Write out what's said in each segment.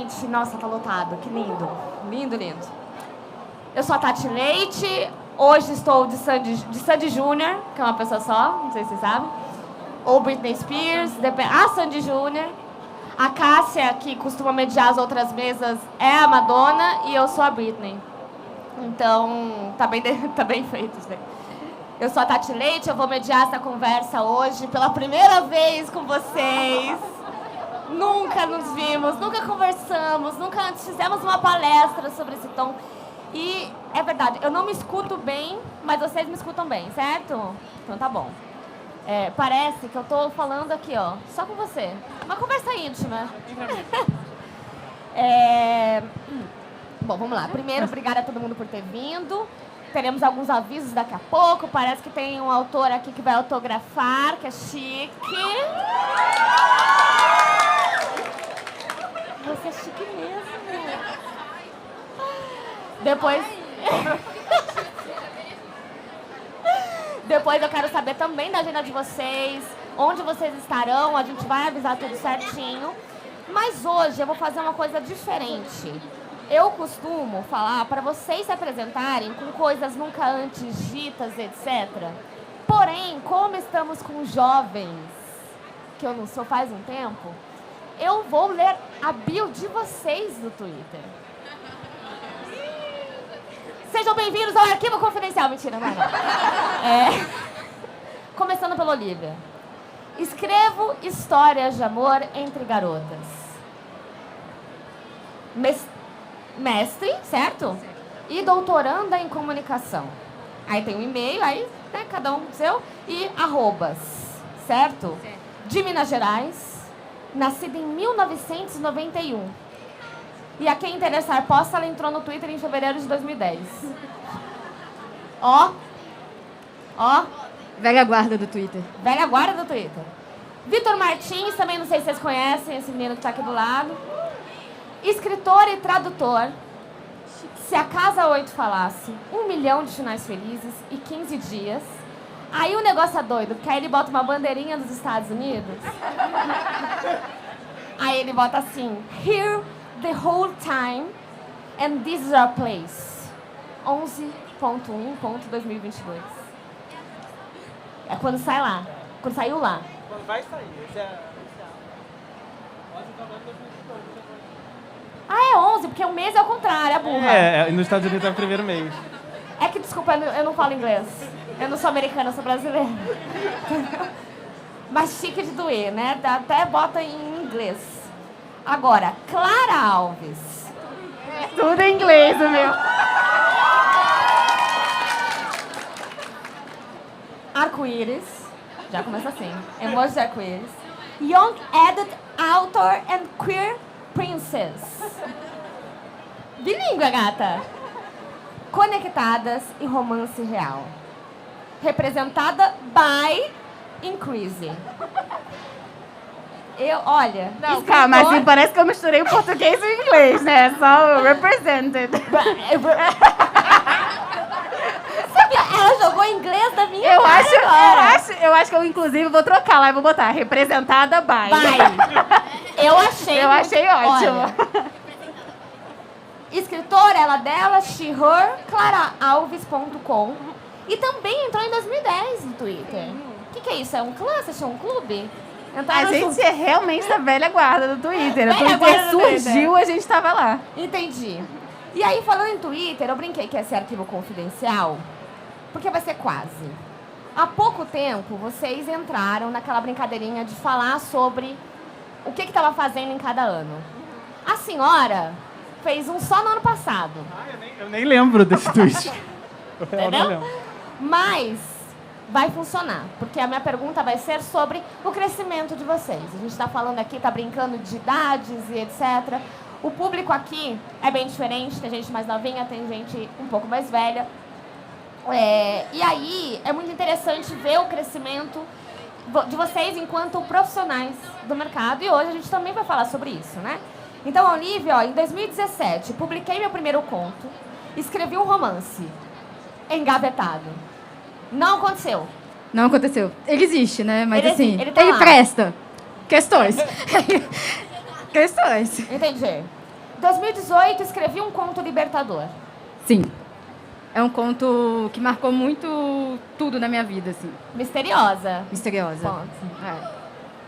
gente. Nossa, tá lotado. Que lindo. Lindo, lindo. Eu sou a Tati Leite. Hoje estou de Sandy Júnior, que é uma pessoa só, não sei se vocês sabem. Ou Britney Spears, a Sandy Júnior. A Cássia, que costuma mediar as outras mesas, é a Madonna e eu sou a Britney. Então, tá bem feito isso daí. Eu sou a Tati Leite, eu vou mediar essa conversa hoje pela primeira vez com vocês. Nunca nos vimos, nunca conversamos, nunca antes fizemos uma palestra sobre esse tom. E é verdade, eu não me escuto bem, mas vocês me escutam bem, certo? Então tá bom. Parece que eu tô falando aqui, ó, só com você. Uma conversa íntima. Bom, vamos lá. Primeiro, obrigada a todo mundo por ter vindo. Teremos alguns avisos daqui a pouco. Parece que tem um autor aqui que vai autografar, que é chique. Você é chique mesmo. Depois eu quero saber também da agenda de vocês, onde vocês estarão, a gente vai avisar tudo certinho. Mas hoje eu vou fazer uma coisa diferente. Eu costumo falar para vocês se apresentarem com coisas nunca antes ditas, etc. Porém, como estamos com jovens, que eu não sou faz um tempo, eu vou ler a bio de vocês no Twitter. Sejam bem-vindos ao Arquivo Confidencial. Mentira, não é. Começando pela Olivia. Escrevo histórias de amor entre garotas. Mestre, certo? E doutoranda em comunicação. Aí tem um e-mail, aí, né, cada um seu. E arrobas, certo? De Minas Gerais, nascida em 1991. E a quem interessar posta, ela entrou no Twitter em fevereiro de 2010. Ó. Velha guarda do Twitter. Velha guarda do Twitter. Vitor Martins, também não sei se vocês conhecem, esse menino que está aqui do lado. Escritor e tradutor. Se a Casa 8 falasse 1 milhão de finais felizes e 15 dias. Aí o negócio é doido, porque aí ele bota uma bandeirinha dos Estados Unidos. Aí ele bota assim: Here the whole time and this is our place. 11.1.2022. É quando sai lá. Quando saiu lá. Quando vai sair. É 11, porque o mês é o contrário, a burra. Nos Estados Unidos é o primeiro mês. É que, desculpa, eu não falo inglês. Eu não sou americana, eu sou brasileira. Mas chique de doer, né? Até bota em inglês. Agora, Clara Alves. Tudo em inglês, o meu. Arco-íris. Já começa assim. Emoji de arco-íris. Young Adult Author and Queer Princess. Bilíngue, gata. Conectadas e romance real. Representada by Increase. Olha... Não, calma, assim, parece que eu misturei o português e o inglês, né? Só represented. Ela jogou inglês da minha Eu cara acho que eu, inclusive, vou trocar lá e vou botar representada by. Eu achei ótimo. Olha, escritora, ela dela, she/her, claraalves.com. E também entrou em 2010 no Twitter. O que é isso? É um clã? Você achou um clube? A gente é realmente da velha guarda do Twitter. O Twitter surgiu, a gente tava lá. Entendi. E aí, falando em Twitter, eu brinquei que ia ser arquivo confidencial, porque vai ser quase. Há pouco tempo, vocês entraram naquela brincadeirinha de falar sobre o que estava fazendo em cada ano. A senhora fez um só no ano passado. Eu nem lembro desse tweet. Entendeu? Mas vai funcionar, porque a minha pergunta vai ser sobre o crescimento de vocês. A gente está falando aqui, está brincando de idades e etc. O público aqui é bem diferente, tem gente mais novinha, tem gente um pouco mais velha. E aí é muito interessante ver o crescimento de vocês enquanto profissionais do mercado. E hoje a gente também vai falar sobre isso, né? Então, Olivia, em 2017, publiquei meu primeiro conto, escrevi um romance engavetado. Não aconteceu. Não aconteceu. Ele existe, né? Mas assim, ele tá lá. presta. Questões. Questões. Entendi. 2018, escrevi um conto libertador. Sim. É um conto que marcou muito tudo na minha vida, assim. Misteriosa. Misteriosa. Ponto. É.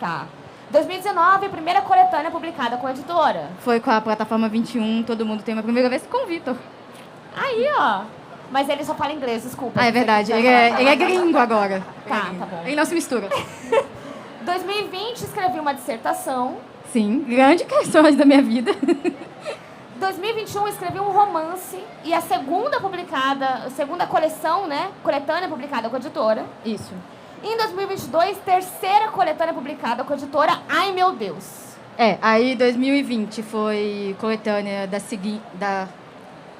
Tá. 2019, primeira coletânea publicada com a editora. Foi com a plataforma 21, Todo Mundo Tem Uma Primeira Vez, com o Vitor. Aí, ó. Mas ele só fala inglês, desculpa. Ah, é verdade. Ele é gringo agora. Tá bom. Ele não se mistura. 2020, escrevi uma dissertação. Sim, grande questões da minha vida. 2021, escrevi um romance e a segunda coleção, né? Coletânea publicada com a editora. Isso. Em 2022, terceira coletânea publicada com a editora. Ai, meu Deus. Aí 2020 foi coletânea da seguinte...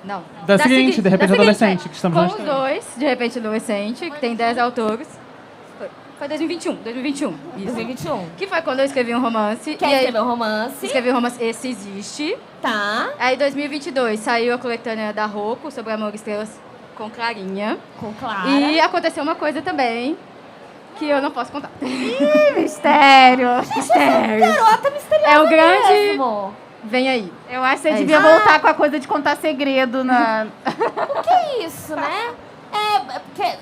Não. Da seguinte, De Repente Adolescente, que estamos com nós os também. dois, De Repente Adolescente, que tem 10 autores. Foi 2021, isso. 2021. Que foi quando eu escrevi um romance. Quer escrever um romance? Escrevi um romance, esse existe. Tá. Aí, em 2022, saiu a coletânea da Rocco, sobre Amor e Estrelas, com Clarinha. Com Clara. E aconteceu uma coisa também, que eu não posso contar. Mistério. Garota misteriosa É o grande... mesmo. Vem aí. Eu acho que você É devia isso. voltar com a coisa de contar segredo na... O que é isso, né? É porque...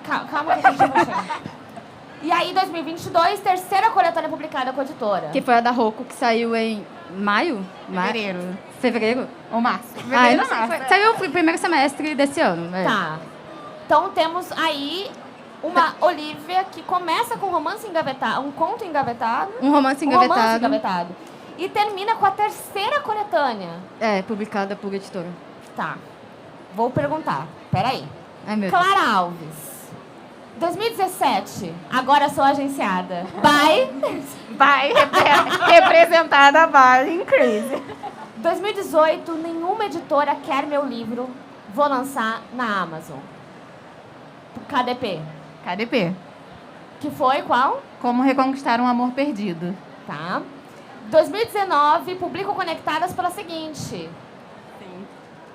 Calma que a gente vai chegar. E aí, 2022, terceira coletânea publicada com a editora. Que foi a da Rocco, que saiu em maio? Fevereiro. Fevereiro? Ou março. Eu Fevereiro não ou sei, março. saiu o primeiro semestre desse ano. Tá. Então, temos aí uma Olivia que começa com um romance engavetado, um conto engavetado. Um romance Um romance engavetado. engavetado. E termina com a terceira coletânea. Publicada por editora. Tá. Vou perguntar. Peraí. Ai, meu Deus. Clara Alves. 2017. Agora sou agenciada. By. Vai, representada by Increase. 2018. Nenhuma editora quer meu livro. Vou lançar na Amazon. KDP. KDP. Que foi qual? Como reconquistar um amor perdido. Tá. 2019, publico Conectadas pela seguinte. Sim.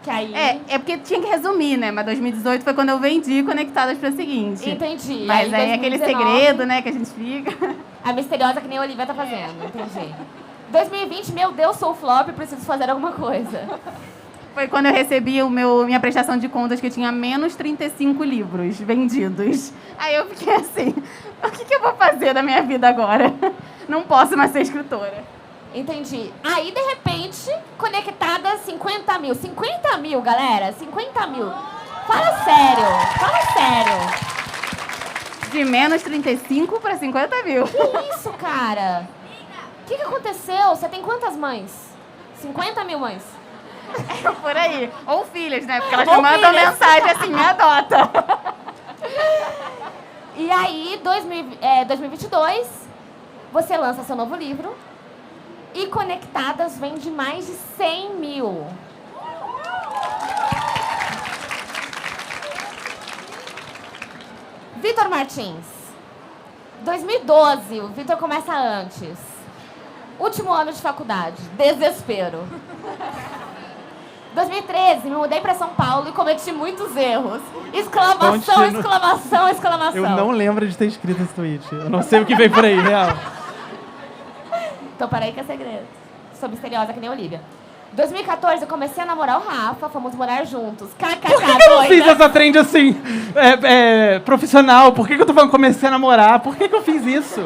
Que aí... É porque tinha que resumir, né? Mas 2018 foi quando eu vendi Conectadas pra seguinte. Entendi. Mas aí aquele 2019, segredo, né, que a gente fica. A misteriosa que nem a Olivia tá fazendo. Entendi. 2020, meu Deus, sou flop, preciso fazer alguma coisa. Foi quando eu recebi minha prestação de contas que tinha menos 35 livros vendidos. Aí eu fiquei assim, o que eu vou fazer da minha vida agora? Não posso mais ser escritora. Entendi. Aí, de repente, Conectadas 50 mil. 50 mil, galera. 50 mil. Fala sério. Fala sério. De menos 35 para 50 mil. Que isso, cara? O que aconteceu? Você tem quantas mães? 50 mil mães. Por aí. Ou filhas, né? Porque elas Ou me mandam filhas. mensagem assim, me adota. E aí, 2022, você lança seu novo livro. E Conectadas vende mais de 100 mil. Vitor Martins. 2012, o Vitor começa antes. Último ano de faculdade. Desespero. 2013, me mudei para São Paulo e cometi muitos erros. Exclamação, Continua. exclamação, exclamação. Eu não lembro de ter escrito esse tweet. Eu não sei o que vem por aí, real. Então, peraí que é segredo. Sou misteriosa que nem a Olivia. 2014, eu comecei a namorar o Rafa, fomos morar juntos. KKK, Por que eu não fiz doida. essa trend assim, profissional? Por que eu tô falando comecei a namorar? Por que eu fiz isso?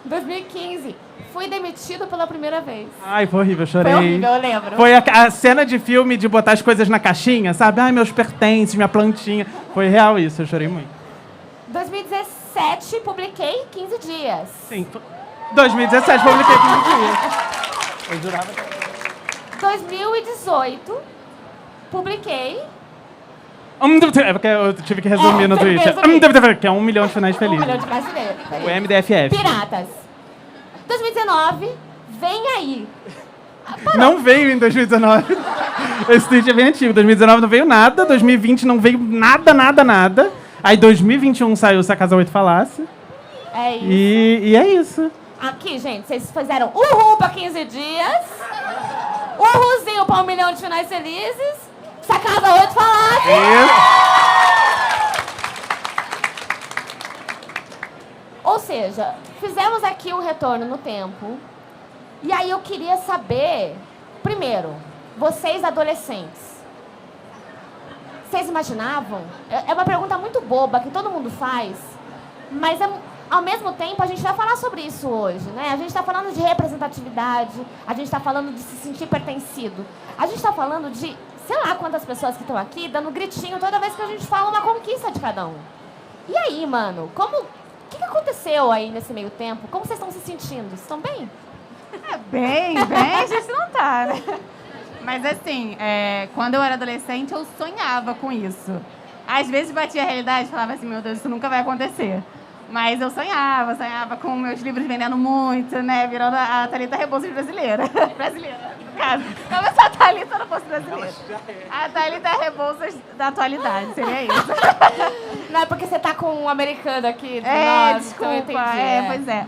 2015, fui demitido pela primeira vez. Ai, foi horrível, eu chorei. Foi horrível, eu lembro. Foi a cena de filme de botar as coisas na caixinha, sabe? Ai, meus pertences, minha plantinha. Foi real isso, eu chorei muito. 2017, publiquei 15 dias. Sim. 2017, publiquei 15 dias. Eu jurava que... 2018, publiquei. É porque eu tive que resumir no tive que Twitter. resumir. Que é 1 milhão de finais 1 felizes. milhão de brasileiros. O MDFF. Piratas. 2019, vem aí. Não veio em 2019. Esse tweet é bem antigo. 2019 não veio nada. 2020 não veio nada, nada, nada. Aí 2021 saiu Se a Casa 8 Falasse. É isso. E é isso. Aqui, gente, vocês fizeram uhul pra 15 dias. Uhulzinho pra 1 milhão de finais felizes. Se a Casa 8 Falasse. Ou seja, fizemos aqui um retorno no tempo. E aí eu queria saber Primeiro, vocês adolescentes, vocês imaginavam? É uma pergunta muito boba que todo mundo faz, mas ao mesmo tempo a gente vai falar sobre isso hoje, né? A gente está falando de representatividade, a gente está falando de se sentir pertencido, a gente está falando de, sei lá quantas pessoas que estão aqui dando gritinho toda vez que a gente fala uma conquista de cada um. E aí, mano, o que aconteceu aí nesse meio tempo? Como vocês estão se sentindo? Vocês estão bem? Bem, a gente não tá, né? Mas assim, quando eu era adolescente, eu sonhava com isso. Às vezes batia a realidade e falava assim, meu Deus, isso nunca vai acontecer. Mas eu sonhava com meus livros vendendo muito, né? Virando a Thalita Rebouças brasileira. Brasileira, no caso. Não, mas a Thalita não fosse brasileira. A Thalita Rebouças da atualidade, seria isso. Não é porque você tá com um americano aqui entre nós, desculpa. então eu entendi. Pois é.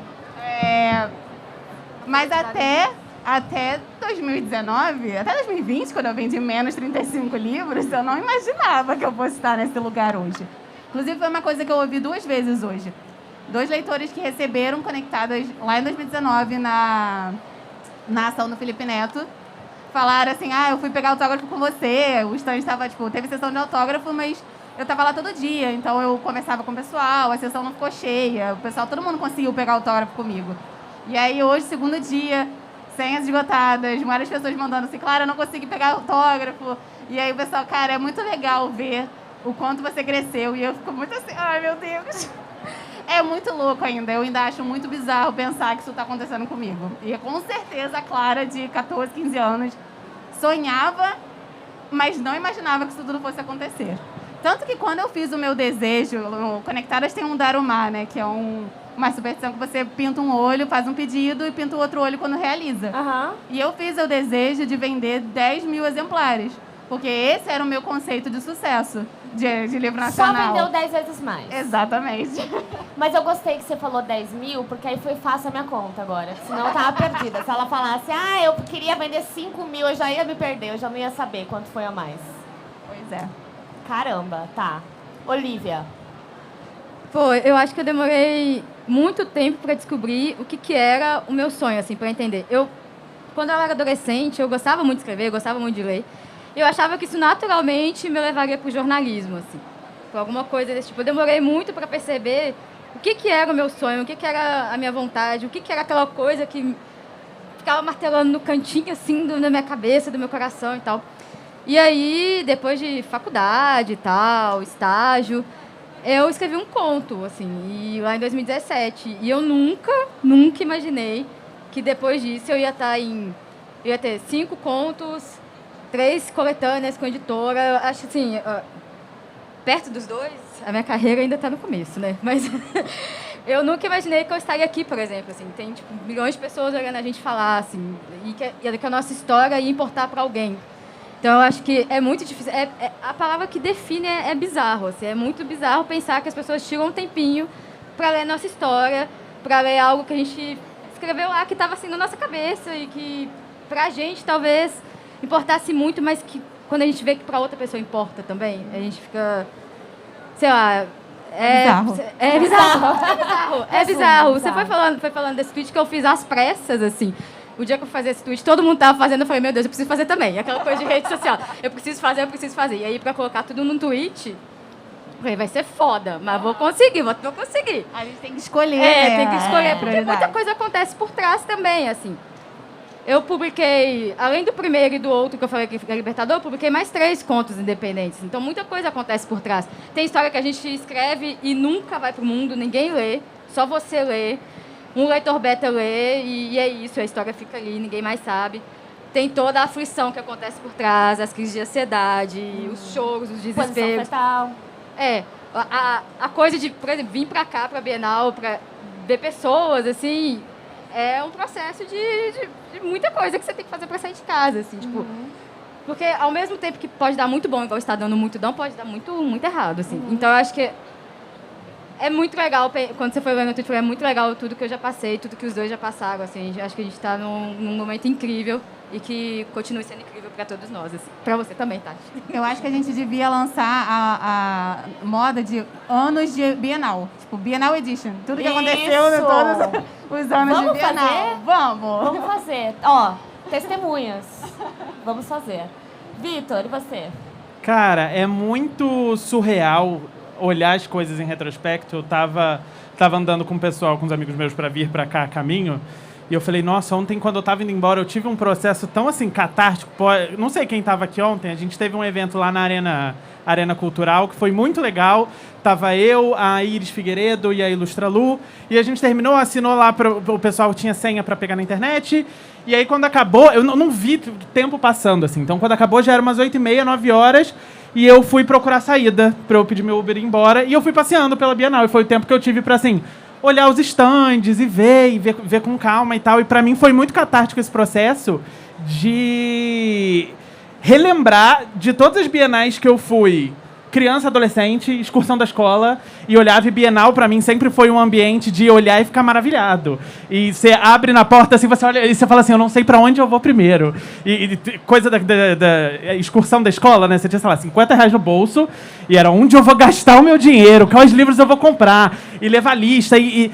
Mas até 2019, até 2020, quando eu vendi menos 35 livros, eu não imaginava que eu fosse estar nesse lugar hoje. Inclusive, foi uma coisa que eu ouvi 2 vezes hoje. 2 leitores que receberam conectadas lá em 2019 na ação do Felipe Neto. Falaram assim, eu fui pegar autógrafo com você. O stand estava, teve sessão de autógrafo, mas eu estava lá todo dia. Então, eu conversava com o pessoal, a sessão não ficou cheia. O pessoal, todo mundo conseguiu pegar autógrafo comigo. E aí, hoje, segundo dia, senhas esgotadas, várias pessoas mandando assim, Clara, eu não consegui pegar autógrafo. E aí, o pessoal, cara, é muito legal ver o quanto você cresceu. E eu fico muito assim, ai, meu Deus. É muito louco ainda. Eu ainda acho muito bizarro pensar que isso está acontecendo comigo. E com certeza a Clara, de 14, 15 anos, sonhava, mas não imaginava que isso tudo fosse acontecer. Tanto que quando eu fiz o meu desejo, o Conectadas tem um Darumá, né? Que é uma superstição que você pinta um olho, faz um pedido e pinta o outro olho quando realiza. Uhum. E eu fiz o desejo de vender 10 mil exemplares. Porque esse era o meu conceito de sucesso de livro nacional. Só vendeu 10 vezes mais. Exatamente. Mas eu gostei que você falou 10 mil, porque aí foi fácil a minha conta agora. Senão eu tava perdida. Se ela falasse, eu queria vender 5 mil, eu já ia me perder, eu já não ia saber quanto foi a mais. Pois é. Caramba, tá. Olivia. Pô, eu acho que eu demorei muito tempo para descobrir o que era o meu sonho, assim, para entender. Quando eu era adolescente, eu gostava muito de escrever, eu gostava muito de ler. Eu achava que isso naturalmente me levaria para o jornalismo, assim, por alguma coisa desse tipo. Eu demorei muito para perceber o que era o meu sonho, o que era a minha vontade, o que era aquela coisa que ficava martelando no cantinho, assim, da minha cabeça, do meu coração e tal. E aí, depois de faculdade e tal, estágio, eu escrevi um conto, assim, lá em 2017. E eu nunca imaginei que depois disso eu ia ter 5 contos, 3 coletâneas com editora. Eu acho assim, perto dos 2, a minha carreira ainda está no começo, né? Mas eu nunca imaginei que eu estaria aqui, por exemplo. Assim, tem milhões de pessoas olhando a gente falar, assim, e que a nossa história ia importar para alguém. Então, eu acho que é muito difícil. A palavra que define é bizarro. Assim, é muito bizarro pensar que as pessoas tiram um tempinho para ler a nossa história, para ler algo que a gente escreveu lá, que estava assim na nossa cabeça e que, para a gente, talvez importasse muito, mas que quando a gente vê que para outra pessoa importa também, a gente fica, sei lá... É bizarro. Você foi falando desse tweet que eu fiz às pressas, assim. O dia que eu fazia esse tweet, todo mundo tava fazendo, eu falei, meu Deus, eu preciso fazer também. Aquela coisa de rede social. Eu preciso fazer. E aí, pra colocar tudo num tweet, eu falei, vai ser foda, mas vou conseguir. A gente tem que escolher. Tem que escolher, porque muita coisa acontece por trás também, assim. Eu publiquei, além do primeiro e do outro que eu falei que é Libertador, eu publiquei mais 3 contos independentes. Então, muita coisa acontece por trás. Tem história que a gente escreve e nunca vai pro mundo, ninguém lê, só você lê. Um leitor beta lê e é isso, a história fica ali, ninguém mais sabe. Tem toda a aflição que acontece por trás, as crises de ansiedade, os choros, os desesperos. A coisa de, por exemplo, vir pra cá, pra Bienal, pra ver pessoas, assim, é um processo de muita coisa que você tem que fazer pra sair de casa, assim, tipo... Porque ao mesmo tempo que pode dar muito bom, igual está dando muito bom, pode dar muito errado, assim. Então, eu acho que é muito legal, quando você foi lendo o Twitter, é muito legal tudo que eu já passei, tudo que os dois já passaram, assim. Acho que a gente está num momento incrível e que continue sendo incrível para todos nós, assim. Para você também, Tati. Eu acho que a gente devia lançar a moda de anos de Bienal. Tipo, Bienal Edition. Tudo que aconteceu em todos os anos de Bienal. Fazer? Vamos! Vamos fazer. Ó, testemunhas. Vamos fazer. Vitor, e você? Cara, é muito surreal olhar as coisas em retrospecto. Eu tava andando com o pessoal, com os amigos meus, para vir para cá a caminho. E eu falei, nossa, ontem quando eu tava indo embora, eu tive um processo tão, assim, catártico. Não sei quem tava aqui ontem, a gente teve um evento lá na Arena Cultural, que foi muito legal. Tava eu, a Iris Figueiredo e a Ilustra Lu. E a gente terminou, assinou lá, o pessoal tinha senha para pegar na internet. E aí, quando acabou, eu não vi tempo passando, assim. Então, quando acabou, já era umas 8h30, 9 horas. E eu fui procurar saída para eu pedir meu Uber e ir embora. E eu fui passeando pela Bienal. E foi o tempo que eu tive para, assim, olhar os estandes e ver com calma e tal. E para mim foi muito catártico esse processo de relembrar de todas as bienais que eu fui criança, adolescente, excursão da escola, e olhava, e Bienal pra mim sempre foi um ambiente de olhar e ficar maravilhado. E você abre na porta assim, você olha e você fala assim, eu não sei pra onde eu vou primeiro. E coisa da excursão da escola, né? Você tinha, sei lá, R$50 no bolso, e era onde eu vou gastar o meu dinheiro, quais livros eu vou comprar, e levar lista, e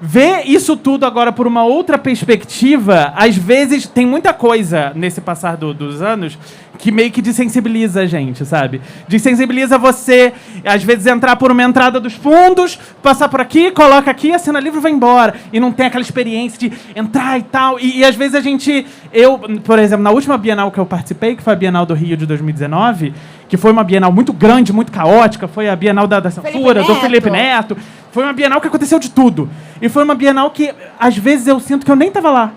ver isso tudo agora por uma outra perspectiva, às vezes tem muita coisa nesse passar dos anos que meio que desensibiliza a gente, sabe? Desensibiliza você, às vezes, entrar por uma entrada dos fundos, passar por aqui, coloca aqui, assina livro e vai embora. E não tem aquela experiência de entrar e tal. E às vezes a gente... Eu, por exemplo, na última Bienal que eu participei, que foi a Bienal do Rio de 2019, que foi uma Bienal muito grande, muito caótica, foi a Bienal da censura, do Felipe Neto. Foi uma Bienal que aconteceu de tudo. E foi uma Bienal que, às vezes, eu sinto que eu nem estava lá.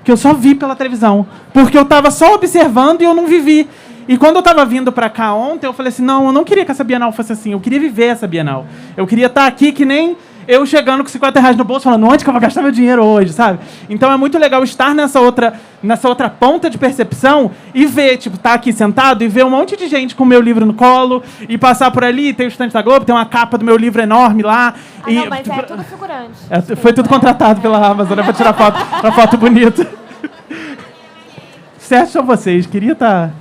Que eu só vi pela televisão. Porque eu estava só observando e eu não vivi. E quando eu estava vindo para cá ontem, eu falei assim, não, eu não queria que essa Bienal fosse assim. Eu queria viver essa Bienal. Eu queria estar aqui que nem eu chegando com R$50 no bolso, falando, onde que eu vou gastar meu dinheiro hoje, sabe? Então é muito legal estar nessa outra ponta de percepção e ver, tipo, estar aqui sentado e ver um monte de gente com o meu livro no colo e passar por ali, tem o estante da Globo, tem uma capa do meu livro enorme lá. Ah, não, mas é tudo figurante. Foi tudo contratado pela Amazon, né, pra tirar uma foto bonita. Certo, são vocês. Queria estar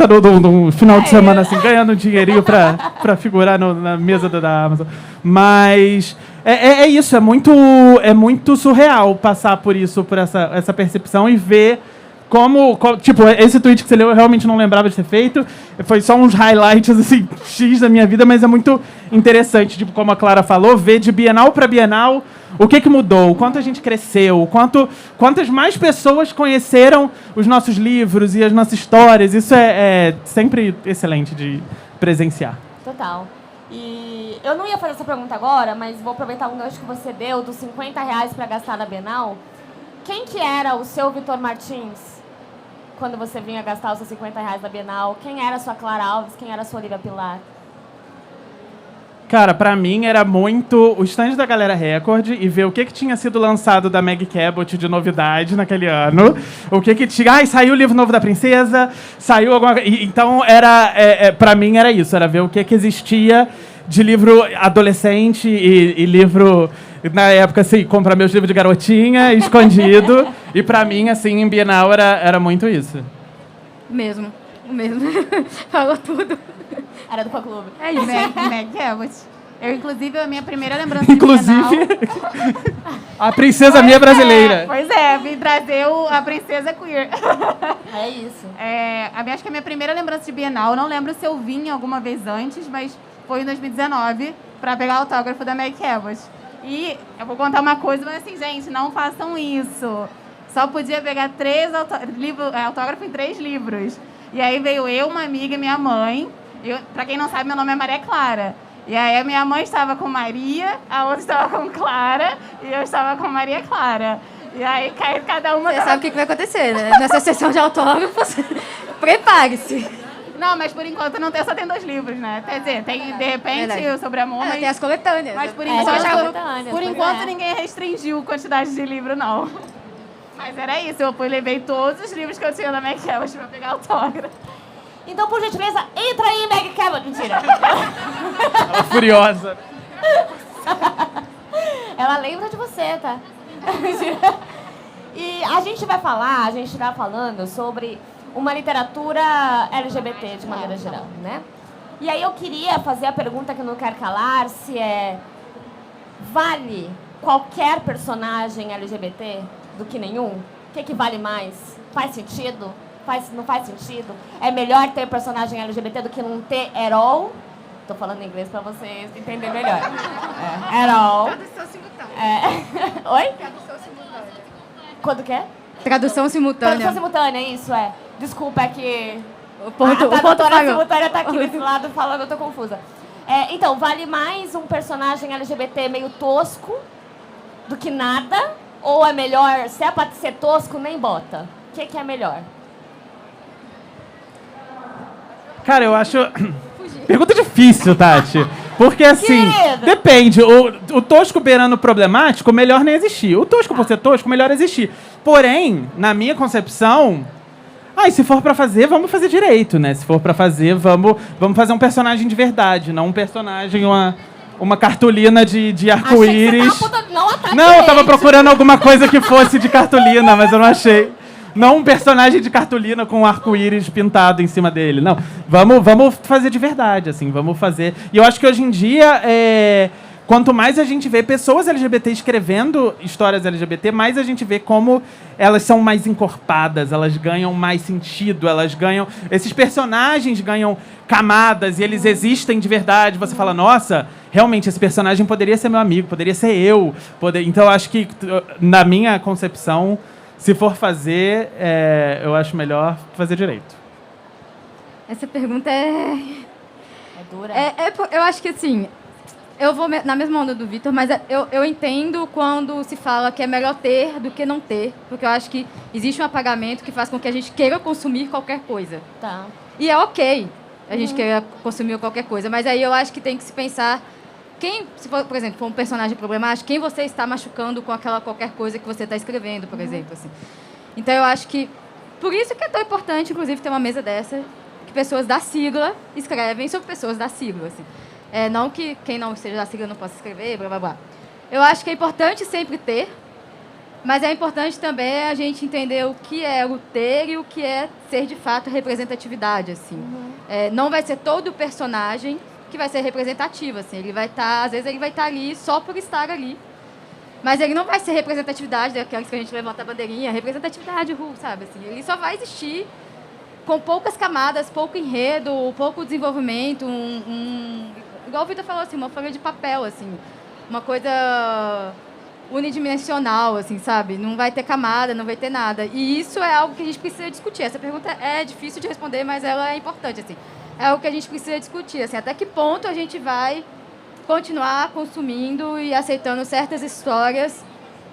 no final de semana assim, ganhando um dinheirinho pra figurar na mesa da Amazon. Mas é isso, é muito surreal passar por isso, por essa percepção e ver como, tipo, esse tweet que você leu eu realmente não lembrava de ter feito. Foi só uns highlights, assim, X da minha vida, mas é muito interessante, tipo, como a Clara falou, ver de Bienal para Bienal o que mudou, o quanto a gente cresceu, quantas mais pessoas conheceram os nossos livros e as nossas histórias. Isso é sempre excelente de presenciar. Total. E eu não ia fazer essa pergunta agora, mas vou aproveitar um gancho que você deu dos R$50 para gastar na Bienal. Quem que era o seu Vitor Martins quando você vinha gastar os seus R$50 na Bienal? Quem era a sua Clara Alves? Quem era a sua Olivia Pilar? Cara, pra mim era muito o stand da Galera Record e ver o que tinha sido lançado da Meg Cabot de novidade naquele ano. O que tinha... Ai, saiu o livro novo da Princesa, saiu alguma coisa... Então, pra mim era isso, era ver o que existia de livro adolescente e livro... Na época, assim, comprar meus livros de garotinha, escondido. E pra mim, assim, em Bienal era muito isso. O mesmo. Falou tudo. Era do fã-clube. É isso. Meg Cabot. Eu, inclusive, a minha primeira lembrança de Bienal... A princesa minha brasileira. Pois é, vim trazer a princesa queer. É isso. Acho que a minha primeira lembrança de Bienal, não lembro se eu vim alguma vez antes, mas foi em 2019, para pegar o autógrafo da Meg Cabot. E eu vou contar uma coisa, mas assim, gente, não façam isso. Só podia pegar 3 autógrafos em 3 livros. E aí veio eu, uma amiga e minha mãe. Pra quem não sabe, meu nome é Maria Clara. E aí a minha mãe estava com Maria, a outra estava com Clara e eu estava com Maria Clara. E aí cada uma... Você sabe o que vai acontecer, né? Nessa sessão de autógrafos, prepare-se. Não, mas por enquanto só tem 2 livros, né? Quer dizer, tem de repente Verdade. o Sobre Amor, mas... Tem as coletâneas. Mas por coletâneas, enquanto ninguém restringiu a quantidade de livro, não. Mas era isso, eu levei todos os livros que eu tinha na Meg Cabot pra pegar autógrafo. Então, por gentileza, entra aí, Meg Cabot. Mentira. Ela furiosa. Ela lembra de você, tá? Mentira. E a gente tá falando sobre uma literatura LGBT de maneira geral, né? E aí eu queria fazer a pergunta que eu não quero calar, se vale qualquer personagem LGBT do que nenhum? O que vale mais? Faz sentido? Não faz sentido? É melhor ter personagem LGBT do que não ter at all? Tô falando em inglês pra vocês entenderem melhor. At all. Tradução simultânea. Oi? Tradução simultânea. Quando que é? Tradução simultânea. Tradução simultânea, isso é. Desculpa, é que O ponto, a o ponto tradutora falhou. simultânea tá aqui desse lado falando, eu tô confusa. Então, vale mais um personagem LGBT meio tosco do que nada? Ou é melhor, se é pra ser tosco, nem bota? O que é melhor? Cara, eu acho... Pergunta difícil, Tati. Porque, assim, Querida. depende. O tosco beirando problemático, melhor nem existir. O tosco por ser tosco, melhor existir. Porém, na minha concepção... se for pra fazer, vamos fazer direito, né? Se for pra fazer, vamos fazer um personagem de verdade, não um personagem, uma cartolina de arco-íris. Achei que você tava não ataque Não, eu tava direito. procurando alguma coisa que fosse de cartolina, mas eu não achei. Não um personagem de cartolina com um arco-íris pintado em cima dele. Não, vamos fazer de verdade, assim, vamos fazer. E eu acho que hoje em dia, quanto mais a gente vê pessoas LGBT escrevendo histórias LGBT, mais a gente vê como elas são mais encorpadas, elas ganham mais sentido, elas ganham... Esses personagens ganham camadas e eles existem de verdade. Você fala, nossa, realmente esse personagem poderia ser meu amigo, poderia ser eu. Então eu acho que, na minha concepção, se for fazer, eu acho melhor fazer direito. Essa pergunta é dura. eu acho que, assim, eu vou na mesma onda do Vitor, mas eu entendo quando se fala que é melhor ter do que não ter, porque eu acho que existe um apagamento que faz com que a gente queira consumir qualquer coisa. Tá. E é ok a gente queira consumir qualquer coisa, mas aí eu acho que tem que se pensar se for, por exemplo, for um personagem problemático, quem você está machucando com aquela qualquer coisa que você está escrevendo, por exemplo. Assim. Então, eu acho que... Por isso que é tão importante, inclusive, ter uma mesa dessa, que pessoas da sigla escrevem sobre pessoas da sigla. Assim. Não que quem não seja da sigla não possa escrever, blá, blá, blá. Eu acho que é importante sempre ter, mas é importante também a gente entender o que é o ter e o que é ser, de fato, representatividade. Assim. Não vai ser todo personagem que vai ser representativo, assim, ele vai estar, às vezes ele vai estar ali só por estar ali, mas ele não vai ser representatividade daquelas que a gente levanta a bandeirinha, representatividade, sabe, assim, ele só vai existir com poucas camadas, pouco enredo, pouco desenvolvimento, igual o Vitor falou, assim, uma folha de papel, assim, uma coisa unidimensional, assim, sabe, não vai ter camada, não vai ter nada, e isso é algo que a gente precisa discutir. Essa pergunta é difícil de responder, mas ela é importante, assim. É o que a gente precisa discutir, assim, até que ponto a gente vai continuar consumindo e aceitando certas histórias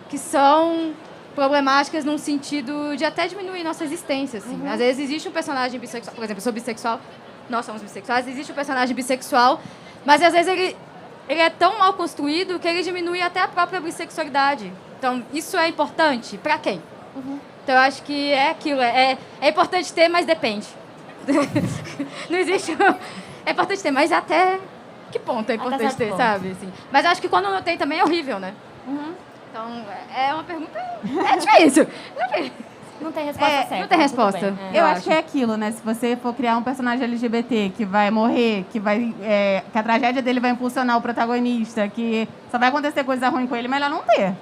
que são problemáticas num sentido de até diminuir nossa existência, assim. Às vezes existe um personagem bissexual, por exemplo, eu sou bissexual, nós somos bissexuais, existe um personagem bissexual, mas às vezes ele é tão mal construído que ele diminui até a própria bissexualidade. Então, isso é importante? Pra quem? Então, eu acho que é aquilo, é importante ter, mas depende. Não existe... É importante ter, mas até que ponto é importante ter, sabe? Assim. Mas acho que quando não tem também é horrível, né? Então, é uma pergunta... É difícil. Não tem resposta certa. Não tem resposta. Tudo bem. Eu acho que é aquilo, né? Se você for criar um personagem LGBT que vai morrer, que a tragédia dele vai impulsionar o protagonista, que só vai acontecer coisa ruim com ele, melhor não ter.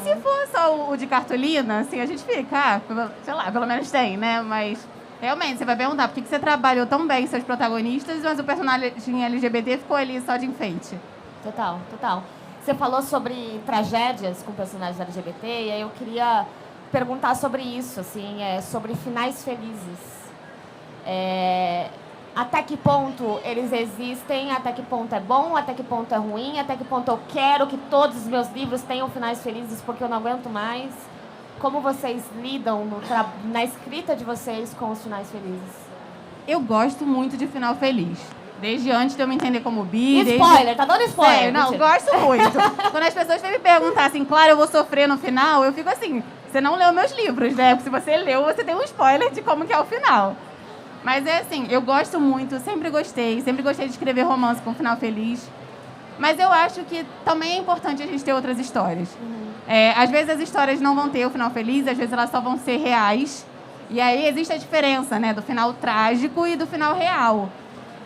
Se for só o de cartolina, assim, a gente fica, sei lá, pelo menos tem, né? Mas... Realmente, você vai perguntar por que você trabalhou tão bem seus protagonistas, mas o personagem LGBT ficou ali só de enfeite. Total. Você falou sobre tragédias com personagens LGBT, e aí eu queria perguntar sobre isso, assim, sobre finais felizes. Até que ponto eles existem, até que ponto é bom, até que ponto é ruim, até que ponto eu quero que todos os meus livros tenham finais felizes porque eu não aguento mais. Como vocês lidam na escrita de vocês com os finais felizes? Eu gosto muito de final feliz. Desde antes de eu me entender como bi. Spoiler, tá dando spoiler. Sério, não, gosto muito. Quando as pessoas vêm me perguntar assim, claro, eu vou sofrer no final, eu fico assim, você não leu meus livros, né? Porque se você leu, você tem um spoiler de como que é o final. Mas é assim, eu gosto muito, sempre gostei de escrever romance com final feliz. Mas eu acho que também é importante a gente ter outras histórias. Às vezes as histórias não vão ter o final feliz, às vezes elas só vão ser reais. E aí existe a diferença, né, do final trágico e do final real.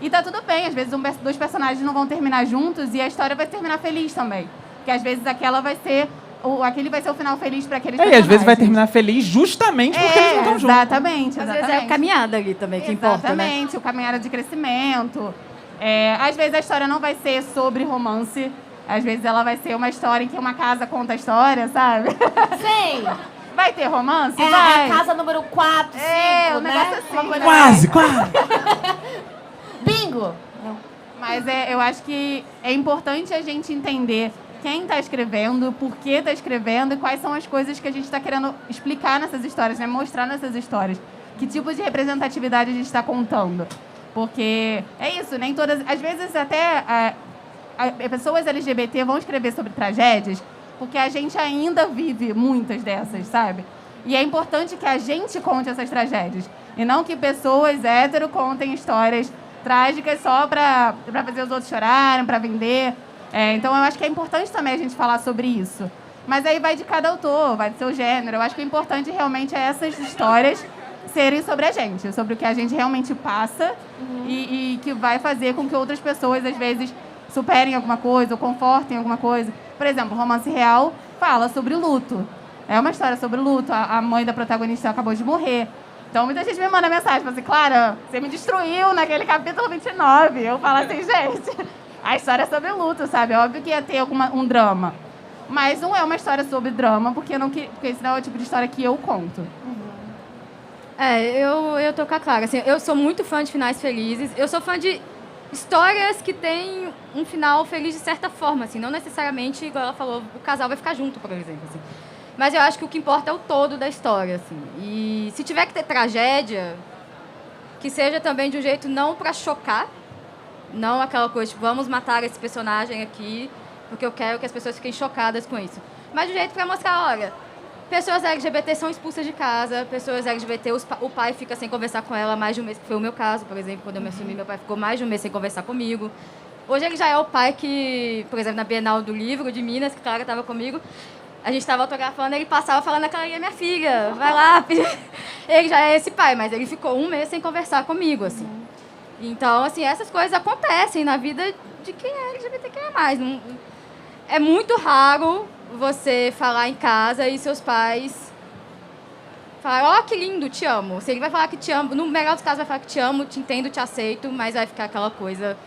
E tá tudo bem, às vezes dois personagens não vão terminar juntos e a história vai terminar feliz também. Porque às vezes aquela vai ser aquele vai ser o final feliz para aqueles E às vezes vai personagens. terminar feliz justamente porque eles não estão juntos. Exatamente, Às exatamente. vezes é a caminhada ali também que importa, né? Exatamente, o caminhada de crescimento. Às vezes a história não vai ser sobre romance, às vezes ela vai ser uma história em que uma casa conta a história, sabe? Sei. Vai ter romance? É vai. a casa número 4, 5, um né? negócio assim. Uma coisa Quase. Bingo! Não. Mas eu acho que é importante a gente entender quem está escrevendo, por que está escrevendo e quais são as coisas que a gente está querendo explicar nessas histórias, né? Mostrar nessas histórias. Que tipo de representatividade a gente está contando. Porque é isso, nem todas... Às vezes até pessoas LGBT vão escrever sobre tragédias porque a gente ainda vive muitas dessas, sabe? E é importante que a gente conte essas tragédias. E não que pessoas hétero contem histórias trágicas só para fazer os outros chorarem, para vender. Então, eu acho que é importante também a gente falar sobre isso. Mas aí vai de cada autor, vai do seu gênero. Eu acho que o importante realmente é essas histórias serem sobre a gente, sobre o que a gente realmente passa e que vai fazer com que outras pessoas, às vezes, superem alguma coisa ou confortem alguma coisa. Por exemplo, Romance Real fala sobre luto. É uma história sobre luto. A mãe da protagonista acabou de morrer. Então, muita gente me manda mensagem, fala assim, Clara, você me destruiu naquele capítulo 29. Eu falo assim, gente, a história é sobre luto, sabe? É óbvio que ia ter um drama. Mas não é uma história sobre drama, porque esse não é o tipo de história que eu conto. Eu tô com a Clara. Assim, eu sou muito fã de finais felizes. Eu sou fã de histórias que têm um final feliz de certa forma, assim. Não necessariamente, igual ela falou, o casal vai ficar junto, por exemplo, assim. Mas eu acho que o que importa é o todo da história, assim. E se tiver que ter tragédia, que seja também de um jeito não pra chocar, não aquela coisa, tipo, vamos matar esse personagem aqui, porque eu quero que as pessoas fiquem chocadas com isso. Mas de um jeito pra mostrar, olha, pessoas LGBT são expulsas de casa, pessoas LGBT, o pai fica sem conversar com ela mais de um mês, que foi o meu caso, por exemplo, quando eu me assumi, meu pai ficou mais de um mês sem conversar comigo. Hoje ele já é o pai que, por exemplo, na Bienal do Livro de Minas, que a Clara estava comigo, a gente estava autografando, ele passava falando, aquela aí é minha filha, vai lá. Ele já é esse pai, mas ele ficou um mês sem conversar comigo, assim. Então, assim, essas coisas acontecem na vida de quem é LGBTQIA+. Não, é muito raro você falar em casa e seus pais falar, ó, que lindo, te amo. Se ele vai falar que te amo, no melhor dos casos vai falar que te amo, te entendo, te aceito, mas vai ficar aquela coisa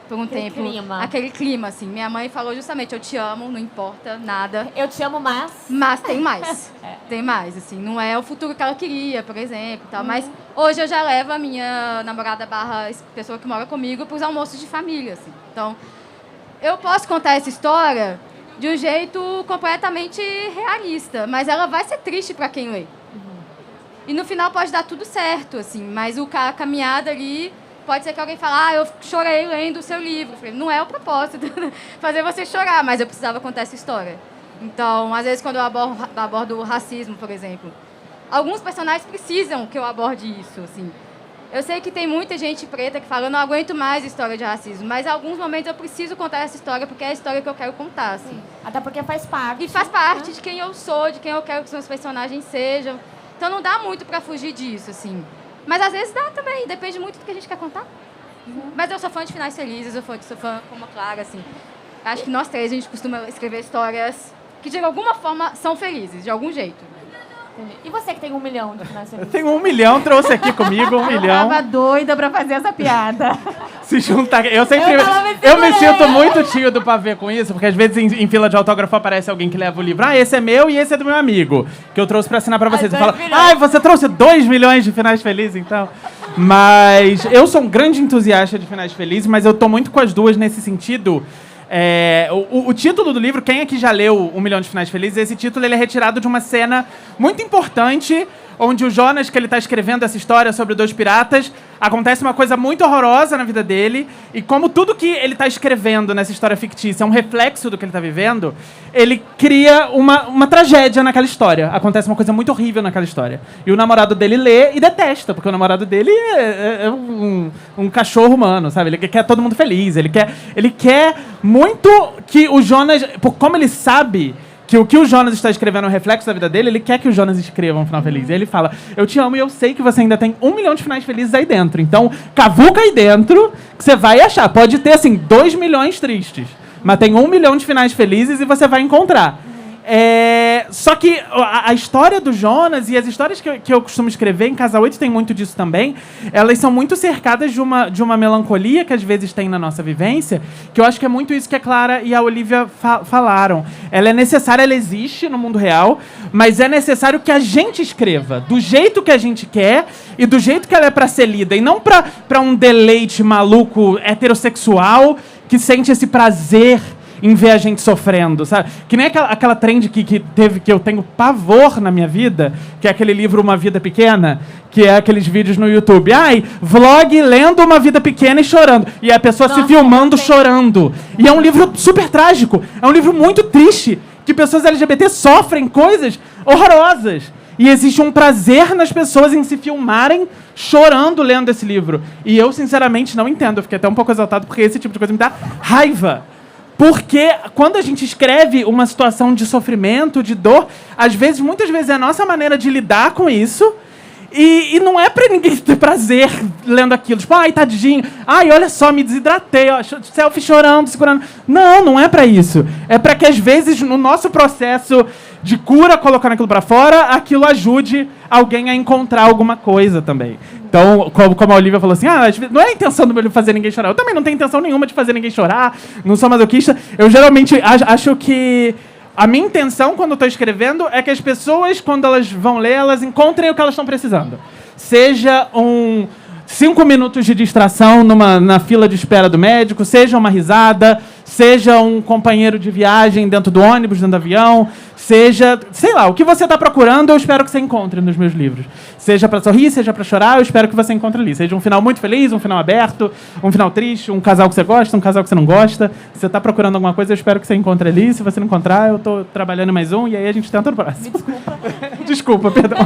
por um tempo. Clima. Aquele clima, assim. Minha mãe falou justamente, eu te amo, não importa nada. Eu te amo, mas... Mas tem mais. Tem mais, assim. Não é o futuro que ela queria, por exemplo, tal. Mas hoje eu já levo a minha namorada / pessoa que mora comigo para os almoços de família, assim. Então, eu posso contar essa história de um jeito completamente realista, mas ela vai ser triste para quem lê. E no final pode dar tudo certo, assim, mas a caminhada ali, pode ser que alguém fale, eu chorei lendo o seu livro. Eu falei, não é o propósito fazer você chorar, mas eu precisava contar essa história. Então, às vezes, quando eu abordo o racismo, por exemplo, alguns personagens precisam que eu aborde isso, assim. Eu sei que tem muita gente preta que fala, eu não aguento mais história de racismo, mas em alguns momentos eu preciso contar essa história porque é a história que eu quero contar, assim. Até porque faz parte. E faz parte de quem eu sou, de quem eu quero que os meus personagens sejam. Então não dá muito pra fugir disso, assim. Mas às vezes dá também, depende muito do que a gente quer contar. Mas eu sou fã de finais felizes, eu sou fã como a Clara, assim. Acho que nós três, a gente costuma escrever histórias que de alguma forma são felizes, de algum jeito. E você que tem 1 milhão de finais Eu felizes? tenho 1 milhão, trouxe aqui comigo 1 milhão. Tava doida pra fazer essa piada. Se juntar. Eu sempre. Eu tava me Eu me segurando. sinto muito tio do pavê com isso, porque às vezes em fila de autógrafo aparece alguém que leva o livro. Esse é meu e esse é do meu amigo, que eu trouxe pra assinar pra vocês. Eu falo, 2 milhões. você trouxe 2 milhões de finais felizes, então. Mas eu sou um grande entusiasta de finais felizes, mas eu tô muito com as duas nesse sentido. O título do livro, quem aqui já leu 1 milhão de finais felizes, esse título ele é retirado de uma cena muito importante, onde o Jonas, que ele está escrevendo essa história sobre 2 piratas, acontece uma coisa muito horrorosa na vida dele, e como tudo que ele está escrevendo nessa história fictícia é um reflexo do que ele está vivendo, ele cria uma tragédia naquela história. Acontece uma coisa muito horrível naquela história. E o namorado dele lê e detesta, porque o namorado dele é um cachorro humano, sabe? Ele quer todo mundo feliz, ele quer muito que o Jonas, como ele sabe que o que o Jonas está escrevendo é um reflexo da vida dele, ele quer que o Jonas escreva um final feliz. E ele fala, eu te amo e eu sei que você ainda tem 1 milhão de finais felizes aí dentro. Então, cavuca aí dentro que você vai achar. Pode ter, assim, 2 milhões tristes, mas tem 1 milhão de finais felizes e você vai encontrar. Só que a história do Jonas e as histórias que eu costumo escrever, em Casa 8 tem muito disso também, elas são muito cercadas de uma melancolia que às vezes tem na nossa vivência, que eu acho que é muito isso que a Clara e a Olivia falaram. Ela é necessária, ela existe no mundo real, mas é necessário que a gente escreva do jeito que a gente quer e do jeito que ela é para ser lida, e não para um deleite maluco heterossexual que sente esse prazer em ver a gente sofrendo, sabe? Que nem aquela trend que eu tenho pavor na minha vida, que é aquele livro Uma Vida Pequena, que é aqueles vídeos no YouTube. Vlog lendo Uma Vida Pequena e chorando. E a pessoa se filmando chorando. E é um livro super trágico. É um livro muito triste, que pessoas LGBT sofrem coisas horrorosas. E existe um prazer nas pessoas em se filmarem chorando lendo esse livro. E eu, sinceramente, não entendo. Eu fiquei até um pouco exaltado, porque esse tipo de coisa me dá raiva. Porque quando a gente escreve uma situação de sofrimento, de dor, muitas vezes é a nossa maneira de lidar com isso, e não é pra ninguém ter prazer lendo aquilo. Tipo, tadinho, olha só, me desidratei, ó, selfie chorando, segurando. Não é pra isso. É pra que, às vezes, no nosso processo de cura, colocando aquilo pra fora, aquilo ajude alguém a encontrar alguma coisa também. Então, como a Olivia falou assim, não é a intenção do meu livro fazer ninguém chorar. Eu também não tenho intenção nenhuma de fazer ninguém chorar, não sou masoquista. Eu geralmente acho que a minha intenção quando eu estou escrevendo é que as pessoas, quando elas vão ler, elas encontrem o que elas estão precisando. Seja 5 minutos de distração na fila de espera do médico, seja uma risada, seja um companheiro de viagem dentro do ônibus, dentro do avião, seja, sei lá, o que você está procurando, eu espero que você encontre nos meus livros. Seja para sorrir, seja para chorar, eu espero que você encontre ali. Seja um final muito feliz, um final aberto, um final triste, um casal que você gosta, um casal que você não gosta. Se você está procurando alguma coisa, eu espero que você encontre ali. Se você não encontrar, eu estou trabalhando em mais um, e aí a gente tenta no próximo. Me desculpa. Desculpa, perdão.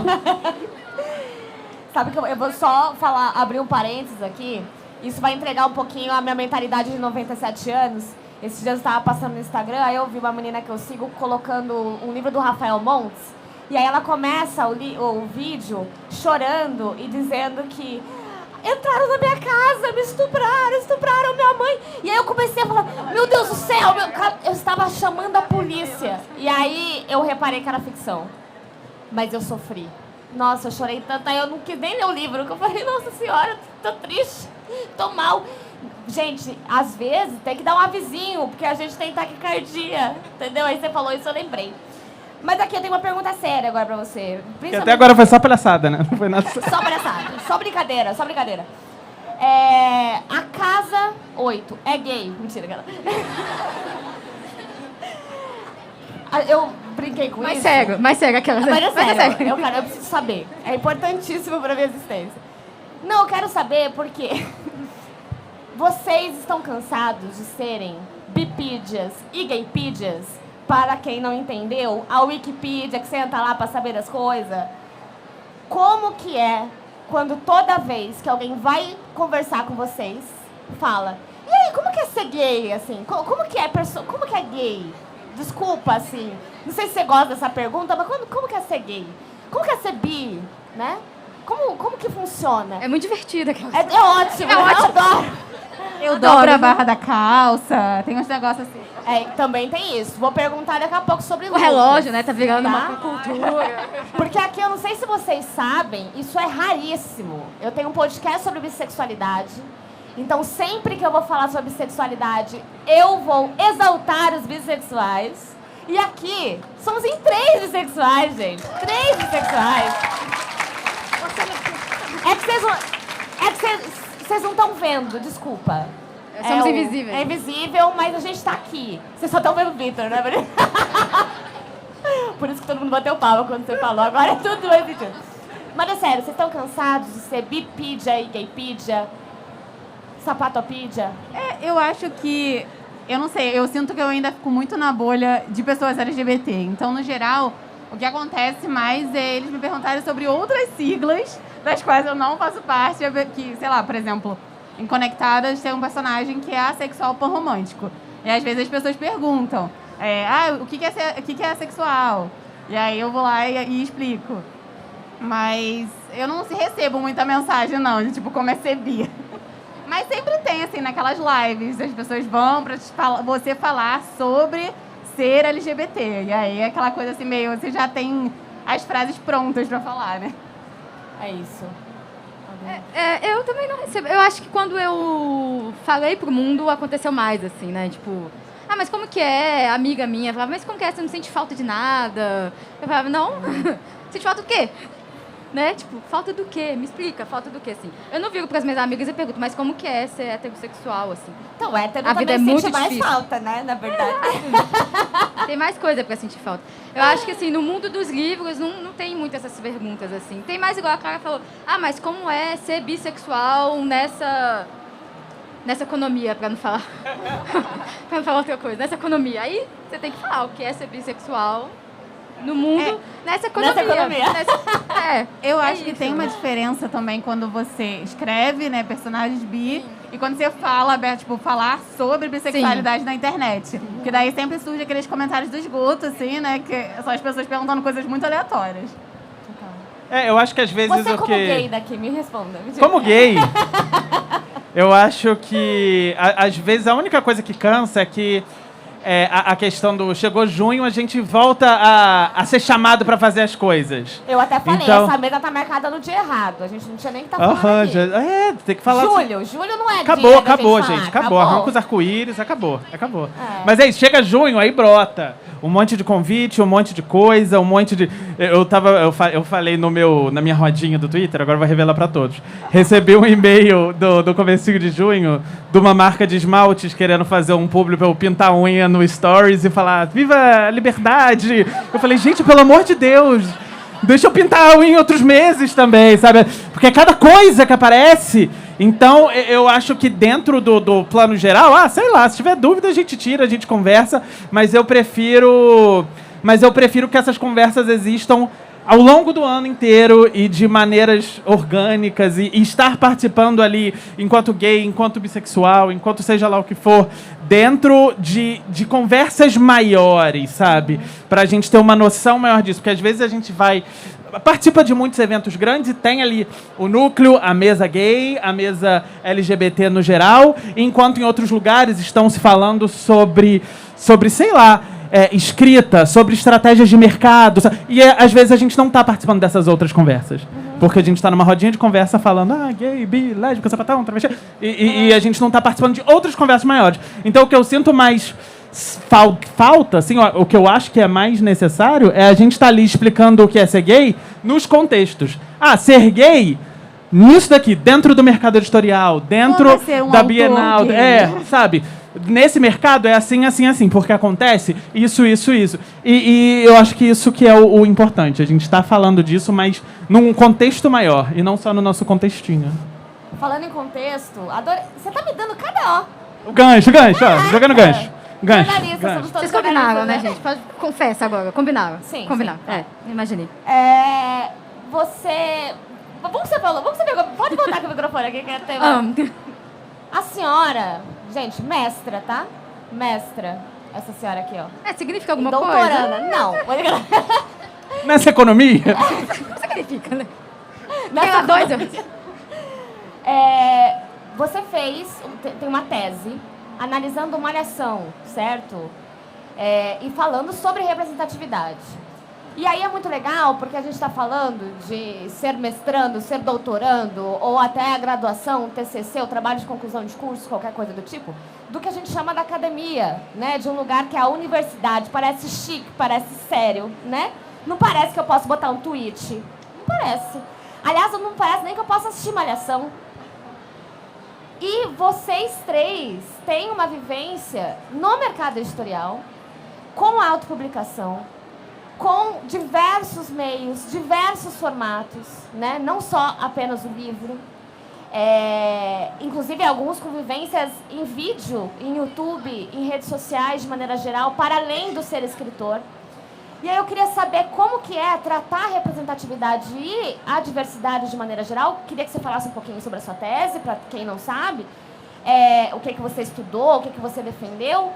Sabe que eu vou só abrir um parênteses aqui. Isso vai entregar um pouquinho a minha mentalidade de 97 anos. Esses dias eu estava passando no Instagram, aí eu vi uma menina que eu sigo colocando um livro do Rafael Montes. E aí ela começa o vídeo chorando e dizendo que entraram na minha casa, me estupraram minha mãe. E aí eu comecei a falar, meu Deus do céu, eu estava chamando a polícia. E aí eu reparei que era ficção. Mas eu sofri. Nossa, eu chorei tanto, aí eu não quis nem ler o livro. Eu falei, nossa senhora, tô triste, tô mal. Gente, às vezes tem que dar um avisinho, porque a gente tem taquicardia, entendeu? Aí você falou isso, eu lembrei. Mas aqui eu tenho uma pergunta séria agora pra você. Que até agora foi só palhaçada, né? Não foi nada. Só palhaçada, só brincadeira. A Casa 8 é gay. Mentira, galera. Eu brinquei com Mais isso. cego aquela. Mas é sério, eu preciso saber. É importantíssimo pra minha existência. Não, eu quero saber porque vocês estão cansados de serem bipídias e gaypídias? Para quem não entendeu, a Wikipedia, que você entra lá pra saber das coisas. Como que é quando toda vez que alguém vai conversar com vocês, fala, e aí, como que é ser gay, assim? Como que é gay? Desculpa, assim, não sei se você gosta dessa pergunta, mas como que é ser gay? Como que é ser bi, né? Como que funciona? É muito divertido aquela. É ótimo, eu adoro. Eu dobro a barra da calça, tem uns negócios assim. Também tem isso. Vou perguntar daqui a pouco sobre O relógio, né? Tá virando uma cultura. Porque aqui, eu não sei se vocês sabem, isso é raríssimo. Eu tenho um podcast sobre bissexualidade. Então, sempre que eu vou falar sobre bissexualidade, eu vou exaltar os bissexuais. E aqui, somos em 3 bissexuais, gente. 3 bissexuais. É que vocês não estão vendo, desculpa. Somos invisíveis. É invisível, mas a gente tá aqui. Vocês só estão vendo o Vitor, né? Por isso que todo mundo bateu palma quando você falou. Agora é tudo mais sentido. Mas é sério, vocês estão cansados de ser bipídia e gaypídia? Sapatopídia? Eu acho que... Eu não sei, eu sinto que eu ainda fico muito na bolha de pessoas LGBT. Então, no geral, o que acontece mais é eles me perguntarem sobre outras siglas das quais eu não faço parte. Que, sei lá, por exemplo, em Conectadas tem um personagem que é assexual panromântico. E às vezes as pessoas perguntam, o que é assexual? E aí eu vou lá e explico. Mas eu não recebo muita mensagem, não, de tipo, como é ser bi. Mas sempre tem, assim, naquelas lives, as pessoas vão pra você falar sobre ser LGBT. E aí é aquela coisa assim, meio... Você já tem as frases prontas pra falar, né? É isso. Eu também não recebo. Eu acho que quando eu falei pro mundo, aconteceu mais, assim, né? Tipo, mas como que é? Amiga minha falava, mas como que é? Você não sente falta de nada? Eu falava, não. Sente falta do quê? Né? Tipo, falta do quê? Me explica, falta do quê, assim. Eu não viro pras minhas amigas e pergunto, mas como que é ser heterossexual, assim? Então, hétero A vida também é muito sente mais difícil. falta, né? Na verdade. Tem mais coisa pra sentir falta. Eu acho que, assim, no mundo dos livros não tem muitas essas perguntas, assim. Tem mais igual a Clara falou, mas como é ser bissexual nessa economia, pra não falar... pra não falar outra coisa, nessa economia. Aí você tem que falar o que é ser bissexual no mundo, nessa economia. Eu acho que isso. tem uma diferença também quando você escreve, né, personagens bi, e quando você fala, tipo, falar sobre bissexualidade na internet. Porque daí sempre surge aqueles comentários do esgoto, assim, né, que são as pessoas perguntando coisas muito aleatórias. Eu acho que às vezes Você o como que... gay daqui, me responda. Como gay, eu acho que, às vezes, a única coisa que cansa é que a questão do chegou junho, a gente volta a ser chamado pra fazer as coisas. Eu até falei, Então- essa mesa tá marcada no dia errado. A gente não tinha nem que tá falando aqui. Tem que falar... Julho não é Acabou, dia acabou, da gente. falar. Acabou. Arranca os arco-íris, acabou. É. Mas é isso, chega junho, aí brota. Um monte de convite, um monte de coisa, um monte de... Eu falei na minha rodinha do Twitter, agora eu vou revelar pra todos. Recebi um e-mail do comecinho de junho de uma marca de esmaltes querendo fazer um publi pra eu pintar a unha no Stories e falar viva a liberdade. Eu falei, gente, pelo amor de Deus, deixa eu pintar a unha em outros meses também, sabe? Porque é cada coisa que aparece. Então, eu acho que dentro do plano geral, sei lá, se tiver dúvida, a gente tira, a gente conversa, mas eu prefiro que essas conversas existam ao longo do ano inteiro e de maneiras orgânicas e estar participando ali enquanto gay, enquanto bissexual, enquanto seja lá o que for, dentro de conversas maiores, sabe? Pra gente ter uma noção maior disso, porque às vezes a gente participa de muitos eventos grandes e tem ali o núcleo, a mesa gay, a mesa LGBT no geral, enquanto em outros lugares estão se falando sobre sei lá, escrita, sobre estratégias de mercado. E às vezes a gente não está participando dessas outras conversas. Porque a gente está numa rodinha de conversa falando gay, bi, lésbica, sapatão, travesti. E a gente não está participando de outras conversas maiores. Então o que eu sinto mais falta, assim, o que eu acho que é mais necessário é a gente estar ali explicando o que é ser gay nos contextos. Ser gay nisso daqui, dentro do mercado editorial, dentro da Bienal, sabe? Nesse mercado é assim, assim, assim, porque acontece isso. E eu acho que isso que é o importante. A gente está falando disso, mas num contexto maior, e não só no nosso contextinho. Falando em contexto, você tá me dando cada O gancho, ó, jogando gancho. Jornalista, somos todos Vocês combinaram, jornalistas, né, gente? Confessa agora, combinaram. Sim, Combinaram, sim. imaginei. Você... Pode voltar com o microfone aqui, que é tema. A senhora, gente, mestra, tá? Mestra, essa senhora aqui, ó. Significa alguma Doutoranda, coisa? não. Nessa economia? Não significa, né? Nessa dois, você tem uma tese analisando Malhação, certo? E falando sobre representatividade. E aí é muito legal, porque a gente está falando de ser mestrando, ser doutorando, ou até a graduação, TCC, o trabalho de conclusão de curso, qualquer coisa do tipo, do que a gente chama da academia, né? De um lugar que é a universidade. Parece chique, parece sério, né? Não parece que eu posso botar um tweet. Não parece. Aliás, não parece nem que eu possa assistir Malhação. E vocês três têm uma vivência no mercado editorial, com autopublicação, com diversos meios, diversos formatos, né? Não só apenas o livro. Inclusive alguns com vivências em vídeo, em YouTube, em redes sociais, de maneira geral, para além do ser escritor. E aí eu queria saber como que é tratar a representatividade e a diversidade de maneira geral. Queria que você falasse um pouquinho sobre a sua tese, para quem não sabe, o que você estudou, o que você defendeu,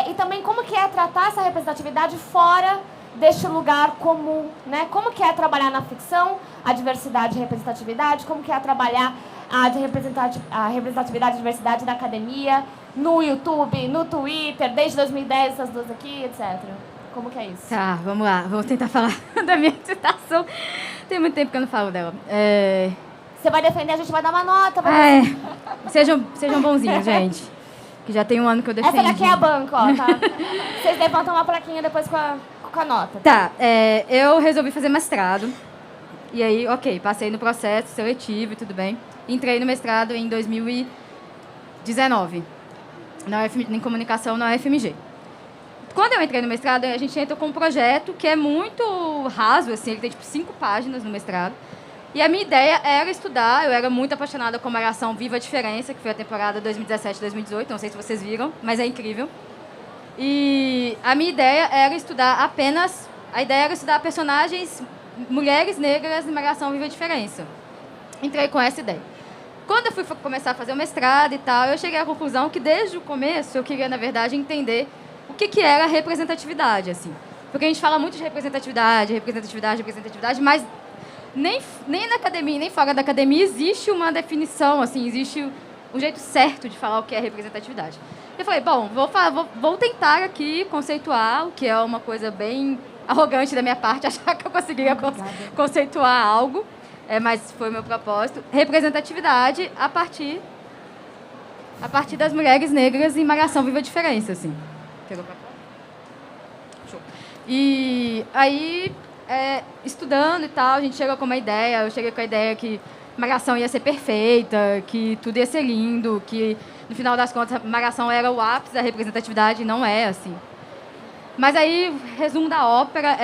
e também como que é tratar essa representatividade fora deste lugar comum, né? Como que é trabalhar na ficção a diversidade e representatividade, como que é trabalhar a representatividade e diversidade na academia, no YouTube, no Twitter, desde 2010, essas duas aqui, etc. Como que é isso? Tá, vamos lá. Vou tentar falar da minha dissertação. Tem muito tempo que eu não falo dela. Você vai defender, a gente vai dar uma nota. Sejam bonzinhos, gente. Que já tem um ano que eu defendi. Essa daqui é a banca, ó, tá? Vocês levantam uma plaquinha depois com a nota. Tá, eu resolvi fazer mestrado. E aí, ok, passei no processo seletivo e tudo bem. Entrei no mestrado em 2019, em comunicação na UFMG. Quando eu entrei no mestrado, a gente entrou com um projeto que é muito raso, assim, ele tem tipo 5 páginas no mestrado. E a minha ideia era estudar, eu era muito apaixonada com Malhação Viva a Diferença, que foi a temporada 2017-2018, não sei se vocês viram, mas é incrível. E a minha ideia era estudar personagens mulheres negras em Malhação Viva a Diferença. Entrei com essa ideia. Quando eu fui começar a fazer o mestrado e tal, eu cheguei à conclusão que desde o começo eu queria, na verdade, entender o que era representatividade, assim. Porque a gente fala muito de representatividade, mas nem na academia, nem fora da academia existe uma definição, assim, existe um jeito certo de falar o que é representatividade. Eu falei, bom, vou tentar aqui conceituar, o que é uma coisa bem arrogante da minha parte, achar que eu conseguiria conceituar algo, mas foi o meu propósito. Representatividade a partir das mulheres negras em Malhação Viva a Diferença, assim. Pegou pra cá? Show. E aí, estudando e tal, a gente chegou com uma ideia, eu cheguei com a ideia que Malhação ia ser perfeita, que tudo ia ser lindo, que, no final das contas, Malhação era o ápice da representatividade, e não é, assim. Mas aí, resumo da ópera,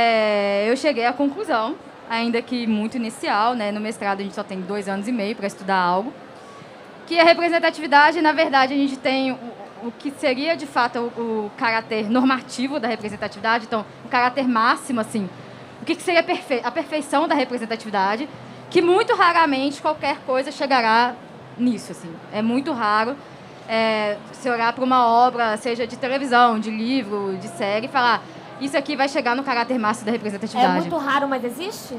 eu cheguei à conclusão, ainda que muito inicial, né? No mestrado a gente só tem 2 anos e meio para estudar algo, que a representatividade, na verdade, a gente tem o que seria, de fato, o caráter normativo da representatividade, então, o caráter máximo, assim, o que seria a perfeição da representatividade, que muito raramente qualquer coisa chegará nisso, assim. É muito raro se olhar para uma obra, seja de televisão, de livro, de série, e falar, isso aqui vai chegar no caráter máximo da representatividade. É muito raro, mas existe?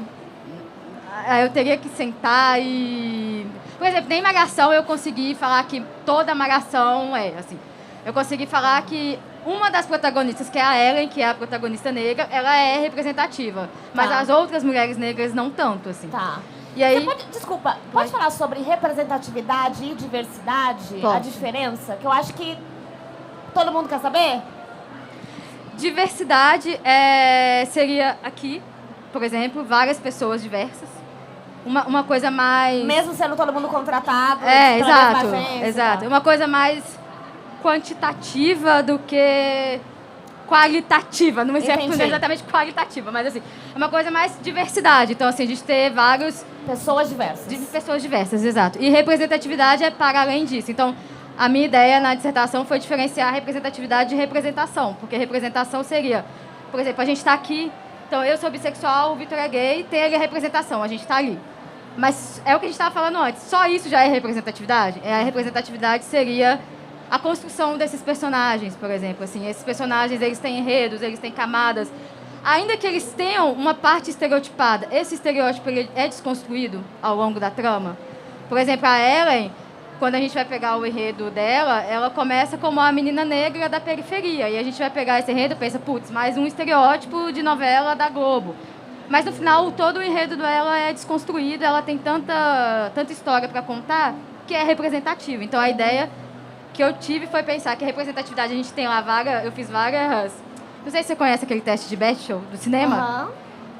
Eu teria que sentar e... Por exemplo, nem Malhação eu consegui falar que toda Malhação assim. Eu consegui falar que uma das protagonistas, que é a Ellen, que é a protagonista negra, ela é representativa. Mas as outras mulheres negras não tanto, assim. Tá. E aí... Pode falar sobre representatividade e diversidade? Pode. A diferença? Que eu acho que todo mundo quer saber? Diversidade seria aqui, por exemplo, várias pessoas diversas. Uma coisa mais... Mesmo sendo todo mundo contratado. Exato. Uma coisa mais quantitativa do que qualitativa. Não sei exatamente qualitativa, mas assim, é uma coisa mais diversidade. Então, assim, a gente ter vários... Pessoas diversas. Pessoas diversas, exato. E representatividade é para além disso. Então, a minha ideia na dissertação foi diferenciar representatividade de representação. Porque representação seria, por exemplo, a gente está aqui, então eu sou bissexual, o Vitor é gay, tem ali a representação, a gente está ali. Mas é o que a gente estava falando antes, só isso já é representatividade? A representatividade seria a construção desses personagens, por exemplo. Assim, esses personagens, eles têm enredos, eles têm camadas. Ainda que eles tenham uma parte estereotipada, esse estereótipo ele é desconstruído ao longo da trama. Por exemplo, a Ellen, quando a gente vai pegar o enredo dela, ela começa como a menina negra da periferia. E a gente vai pegar esse enredo e pensa, putz, mais um estereótipo de novela da Globo. Mas no final, todo o enredo dela é desconstruído, ela tem tanta história para contar que é representativo. Então a ideia que eu tive foi pensar que a representatividade, a gente tem lá eu fiz várias... Não sei se você conhece aquele teste de Bechdel do cinema. Uhum.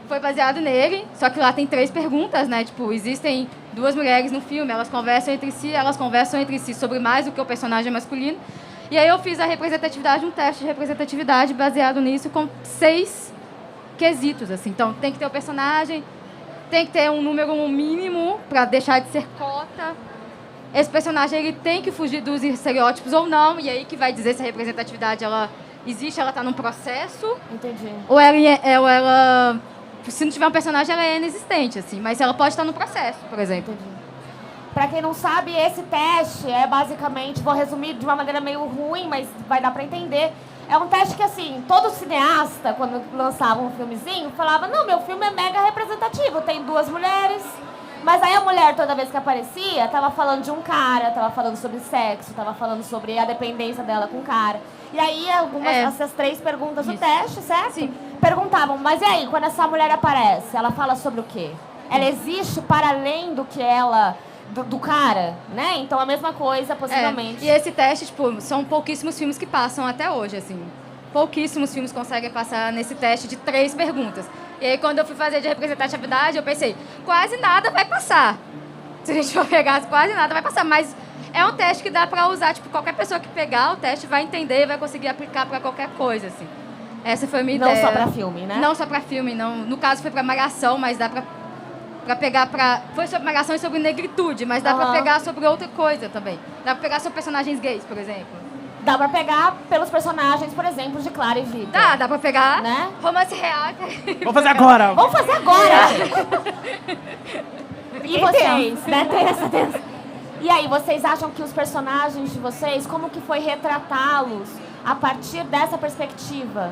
Foi baseado nele, só que lá tem 3 perguntas, né? Tipo, existem 2 mulheres no filme, elas conversam entre si sobre mais do que o personagem masculino. E aí eu fiz a representatividade, um teste de representatividade baseado nisso com 6 quesitos, assim. Então, tem que ter o personagem, tem que ter um número mínimo para deixar de ser cota. Esse personagem, ele tem que fugir dos estereótipos ou não, e aí que vai dizer se a representatividade, ela existe, ela está num processo. Entendi. Ou ela se não tiver um personagem, ela é inexistente, assim. Mas ela pode estar no processo, por exemplo. Entendi. Pra quem não sabe, esse teste é basicamente, vou resumir de uma maneira meio ruim, mas vai dar pra entender. É um teste que, assim, todo cineasta, quando lançava um filmezinho, falava, não, meu filme é mega representativo, tem 2 mulheres, Mas aí a mulher, toda vez que aparecia, tava falando de um cara, tava falando sobre sexo, tava falando sobre a dependência dela com o cara. E aí, essas 3 perguntas do teste, certo? Sim. Perguntavam, mas e aí, quando essa mulher aparece, ela fala sobre o quê? Ela existe para além do que ela... Do cara, né? Então, a mesma coisa, possivelmente. E esse teste, tipo, são pouquíssimos filmes que passam até hoje, assim. Pouquíssimos filmes conseguem passar nesse teste de 3 perguntas. E aí, quando eu fui fazer de representatividade, eu pensei, quase nada vai passar. Se a gente for pegar, quase nada vai passar. Mas é um teste que dá pra usar. Tipo, qualquer pessoa que pegar o teste vai entender e vai conseguir aplicar pra qualquer coisa, assim. Essa foi a minha ideia. Não só pra filme, né? Não só pra filme, não. No caso, foi pra Malhação, mas dá pra pegar pra... Foi sobre Malhação e sobre negritude, mas dá pra pegar sobre outra coisa também. Dá pra pegar sobre personagens gays, por exemplo. Dá pra pegar pelos personagens, por exemplo, de Clara e Vitor. Dá pra pegar, né? Romance real. Vamos fazer agora! Vamos fazer agora! E vocês, né? Tem essa. E aí, vocês acham que os personagens de vocês, como que foi retratá-los a partir dessa perspectiva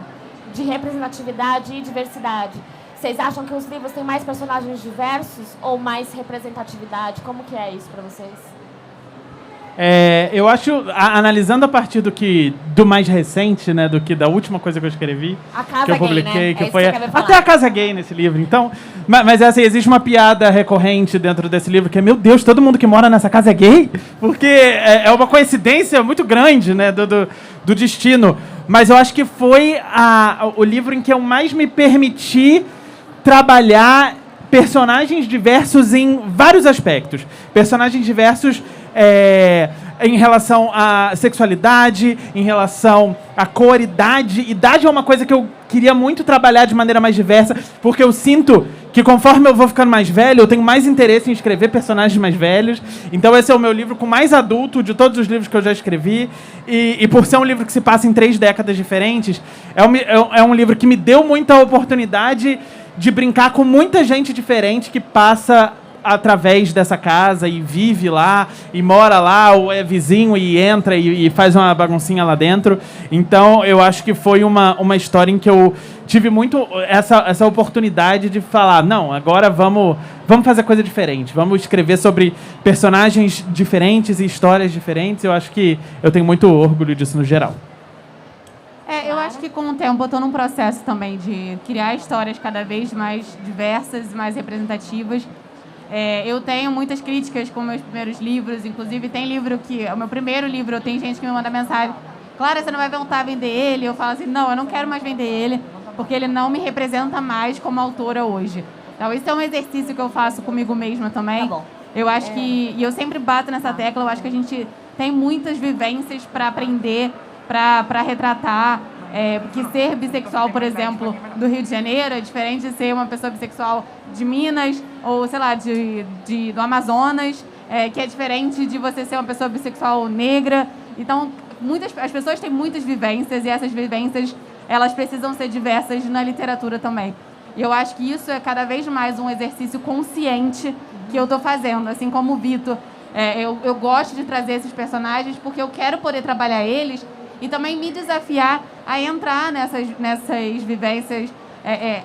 de representatividade e diversidade? Vocês acham que os livros têm mais personagens diversos ou mais representatividade? Como que é isso pra vocês? Eu acho, analisando a partir do mais recente, né, do que da última coisa que eu escrevi, A Casa que eu Gay, publiquei, né? que É foi isso que eu quero falar. até a Casa Gay nesse livro. Então, mas assim, existe uma piada recorrente dentro desse livro que é, meu Deus, todo mundo que mora nessa casa é gay? Porque é uma coincidência muito grande, né, do destino. Mas eu acho que foi o livro em que eu mais me permiti trabalhar personagens diversos em vários aspectos. Personagens diversos em relação à sexualidade, em relação à cor, idade. Idade é uma coisa que eu queria muito trabalhar de maneira mais diversa, porque eu sinto que conforme eu vou ficando mais velho, eu tenho mais interesse em escrever personagens mais velhos. Então esse é o meu livro com mais adulto de todos os livros que eu já escrevi. E por ser um livro que se passa em 3 décadas diferentes, é um livro que me deu muita oportunidade de brincar com muita gente diferente que passa através dessa casa e vive lá, e mora lá, ou é vizinho e entra e faz uma baguncinha lá dentro. Então, eu acho que foi uma história em que eu tive muito essa oportunidade de falar, não, agora vamos fazer coisa diferente, vamos escrever sobre personagens diferentes e histórias diferentes. Eu acho que eu tenho muito orgulho disso no geral. Eu acho que com o tempo eu estou num processo também de criar histórias cada vez mais diversas e mais representativas. Eu tenho muitas críticas com meus primeiros livros, inclusive tem livro que... O meu primeiro livro, tem gente que me manda mensagem, Clara, você não vai voltar a vender ele? Eu falo assim, não, eu não quero mais vender ele, porque ele não me representa mais como autora hoje. Então, isso é um exercício que eu faço comigo mesma também. Tá bom. Eu acho que... E eu sempre bato nessa tecla, eu acho que a gente tem muitas vivências para aprender, para retratar. Porque ser bissexual, por exemplo, do Rio de Janeiro é diferente de ser uma pessoa bissexual de Minas ou, sei lá, do Amazonas, que é diferente de você ser uma pessoa bissexual negra. Então, as pessoas têm muitas vivências e essas vivências, elas precisam ser diversas na literatura também. E eu acho que isso é cada vez mais um exercício consciente que eu estou fazendo, assim como o Vitor. Eu gosto de trazer esses personagens porque eu quero poder trabalhar eles e também me desafiar a entrar nessas vivências,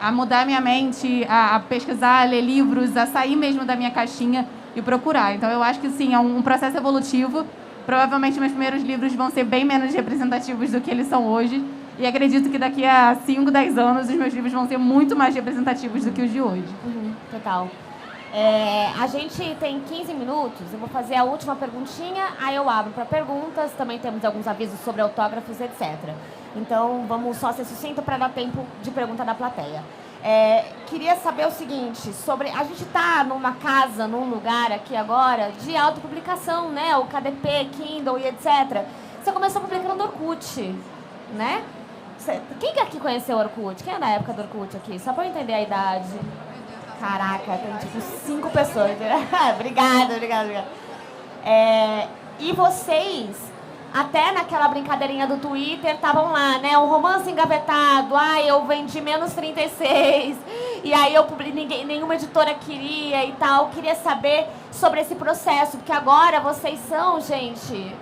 a mudar minha mente, a pesquisar, a ler livros, a sair mesmo da minha caixinha e procurar. Então, eu acho que, sim, é um processo evolutivo. Provavelmente, meus primeiros livros vão ser bem menos representativos do que eles são hoje. E acredito que daqui a 5, 10 anos, os meus livros vão ser muito mais representativos do que os de hoje. Total. A gente tem 15 minutos, eu vou fazer a última perguntinha, aí eu abro para perguntas, também temos alguns avisos sobre autógrafos, etc. Então, vamos só ser sucinto para dar tempo de pergunta da plateia. Queria saber o seguinte, a gente está numa casa, num lugar aqui agora, de autopublicação, né? O KDP, Kindle e etc. Você começou publicando no Orkut, né? Quem que aqui conheceu o Orkut? Quem é da época do Orkut aqui? Só para eu entender a idade. Caraca, tem tipo 5 pessoas. Obrigada. E vocês, até naquela brincadeirinha do Twitter, estavam lá, né? Um romance engavetado. Eu vendi menos 36. E aí nenhuma editora queria e tal. Queria saber sobre esse processo, porque agora vocês são, gente,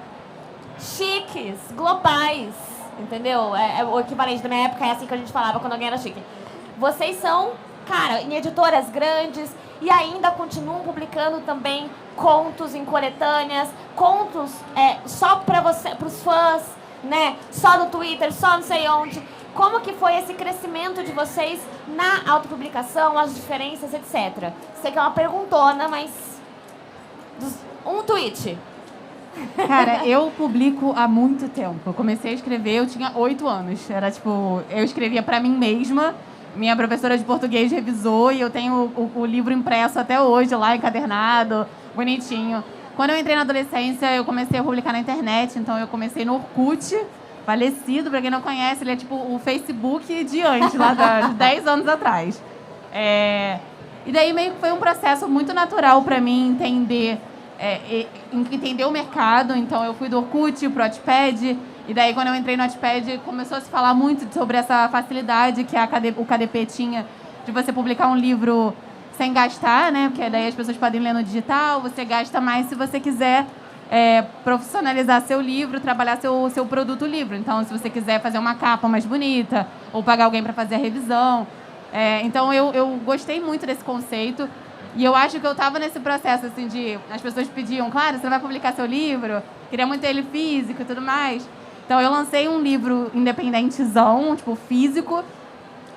chiques, globais. Entendeu? O equivalente da minha época é assim que a gente falava quando alguém era chique. Vocês são, cara, em editoras grandes. e ainda continuam publicando também contos em coletâneas, contos só para os fãs, né? Só no Twitter, só não sei onde. Como que foi esse crescimento de vocês na autopublicação, as diferenças, etc. Sei que é uma perguntona, mas um tweet. Cara, eu publico há muito tempo. Eu comecei a escrever, eu tinha 8 anos. Era tipo, eu escrevia pra mim mesma. Minha professora de português revisou e eu tenho o livro impresso até hoje, lá encadernado, bonitinho. Quando eu entrei na adolescência, eu comecei a publicar na internet, então eu comecei no Orkut, falecido, pra quem não conhece, ele é tipo o Facebook de antes, lá de 10 anos atrás. E daí meio que foi um processo muito natural pra mim entender o mercado. Então eu fui do Orkut pro Wattpad, e daí quando eu entrei no Wattpad começou a se falar muito sobre essa facilidade que o KDP tinha de você publicar um livro sem gastar, né? Porque daí as pessoas podem ler no digital, você gasta mais se você quiser profissionalizar seu livro, trabalhar seu produto livro. Então, se você quiser fazer uma capa mais bonita ou pagar alguém para fazer a revisão. Então, eu gostei muito desse conceito. E eu acho que eu estava nesse processo, assim, de... As pessoas pediam, claro, você vai publicar seu livro? Queria muito ter ele físico e tudo mais. Então, eu lancei um livro independentezão, tipo, físico.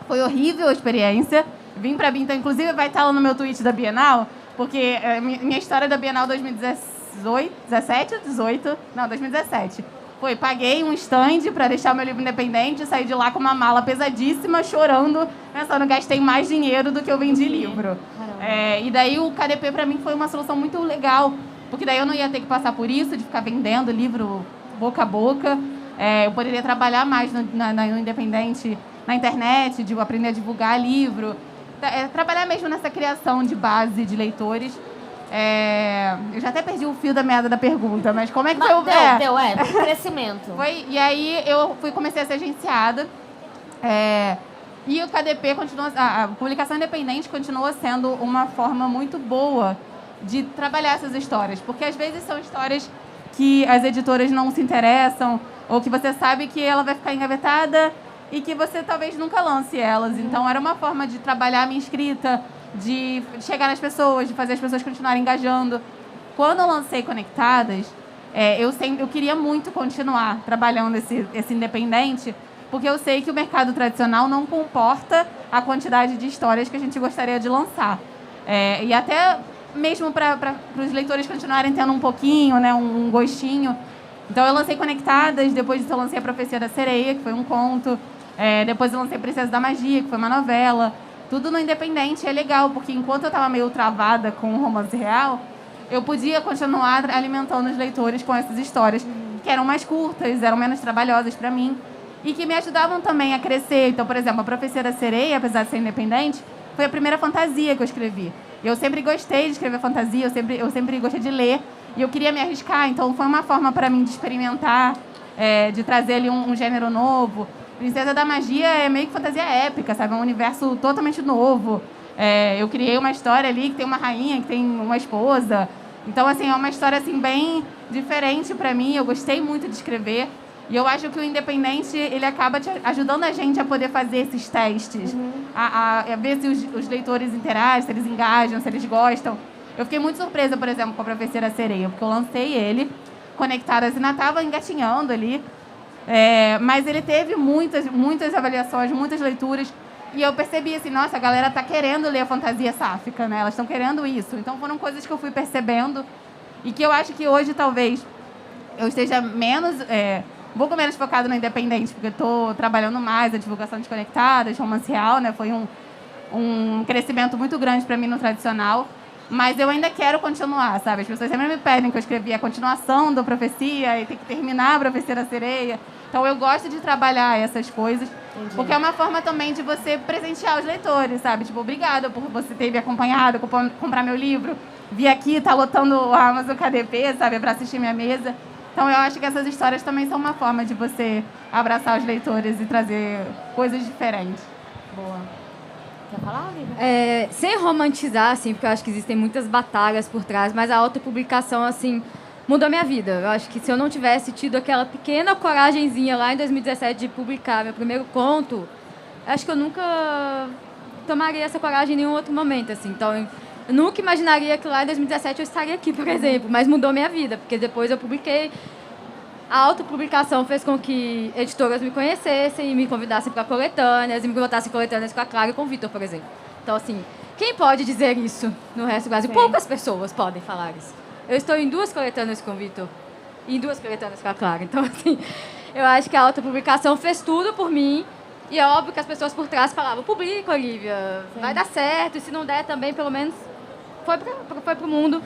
Foi horrível a experiência. Vim pra Binta, inclusive vai estar lá no meu tweet da Bienal, porque minha história da Bienal 2017. Foi, paguei um stand para deixar meu livro independente, saí de lá com uma mala pesadíssima, chorando, pensando, gastei mais dinheiro do que eu vendi livro. E daí o KDP para mim foi uma solução muito legal, porque daí eu não ia ter que passar por isso, de ficar vendendo livro boca a boca. Eu poderia trabalhar mais no independente, na internet, de aprender a divulgar livro, trabalhar mesmo nessa criação de base de leitores. Eu já até perdi o fio da meada da pergunta, mas como é que foi o... Crescimento. E aí eu comecei a ser agenciada. E o KDP continua... A publicação independente continua sendo uma forma muito boa de trabalhar essas histórias, porque às vezes são histórias que as editoras não se interessam, ou que você sabe que ela vai ficar engavetada e que você talvez nunca lance elas. Então era uma forma de trabalhar a minha escrita, de chegar nas pessoas, de fazer as pessoas continuarem engajando. Quando eu lancei Conectadas, eu queria muito continuar trabalhando esse independente, porque eu sei que o mercado tradicional não comporta a quantidade de histórias que a gente gostaria de lançar. E até mesmo para os leitores continuarem tendo um pouquinho, né, um gostinho. Então eu lancei Conectadas, depois disso eu lancei A Profecia da Sereia, que foi um conto. Depois eu lancei Princesa da Magia, que foi uma novela. Tudo no independente. É legal, porque enquanto eu estava meio travada com o romance real, eu podia continuar alimentando os leitores com essas histórias que eram mais curtas, eram menos trabalhosas para mim e que me ajudavam também a crescer. Então, por exemplo, A Profecia da Sereia, apesar de ser independente, foi a primeira fantasia que eu escrevi. Eu sempre gostei de escrever fantasia, eu sempre gostei de ler e eu queria me arriscar. Então, foi uma forma para mim de experimentar, de trazer ali um gênero novo. Princesa da Magia é meio que fantasia épica, sabe? É um universo totalmente novo. Eu criei uma história ali que tem uma rainha, que tem uma esposa. Então, assim, é uma história assim, bem diferente para mim. Eu gostei muito de escrever. E eu acho que o independente, ele acaba ajudando a gente a poder fazer esses testes. A ver se os leitores interagem, se eles engajam, se eles gostam. Eu fiquei muito surpresa, por exemplo, com A Profecia da Sereia, porque eu lancei ele, Conectadas, ainda estava engatinhando ali. Mas ele teve muitas avaliações, muitas leituras. E eu percebi assim, nossa, a galera tá querendo ler a fantasia sáfica, né? Elas estão querendo isso. Então foram coisas que eu fui percebendo e que eu acho que hoje talvez eu esteja um pouco menos focado no independente, porque eu tô trabalhando mais a divulgação de Conectadas, romance real, né? Foi um crescimento muito grande para mim no tradicional. Mas eu ainda quero continuar, sabe? As pessoas sempre me pedem que eu escrevi a continuação da Profecia e tem que terminar a Profecia da Sereia. Então eu gosto de trabalhar essas coisas, porque é uma forma também de você presentear os leitores, sabe? Tipo, obrigada por você ter me acompanhado, comprar meu livro, vir aqui, tá lotando o Amazon KDP, sabe? Para assistir minha mesa. Então eu acho que essas histórias também são uma forma de você abraçar os leitores e trazer coisas diferentes. Boa. Quer falar, Lívia? Sem romantizar, assim, porque eu acho que existem muitas batalhas por trás, mas a autopublicação, assim, mudou a minha vida. Eu acho que se eu não tivesse tido aquela pequena coragenzinha lá em 2017 de publicar meu primeiro conto, acho que eu nunca tomaria essa coragem em nenhum outro momento, assim. Então, eu Eu nunca imaginaria que lá em 2017 eu estaria aqui, por exemplo, mas mudou minha vida, porque depois eu publiquei. A autopublicação fez com que editoras me conhecessem e me convidassem para coletâneas, e me botassem coletâneas com a Clara e com o Vitor, por exemplo. Então, assim, quem pode dizer isso no resto do Brasil? Sim. Poucas pessoas podem falar isso. Eu estou em 2 coletâneas com o Vitor e em 2 coletâneas com a Clara. Então, assim, eu acho que a autopublicação fez tudo por mim. E é óbvio que as pessoas por trás falavam, publica, Olivia, vai dar certo. E se não der também, pelo menos, foi pro mundo.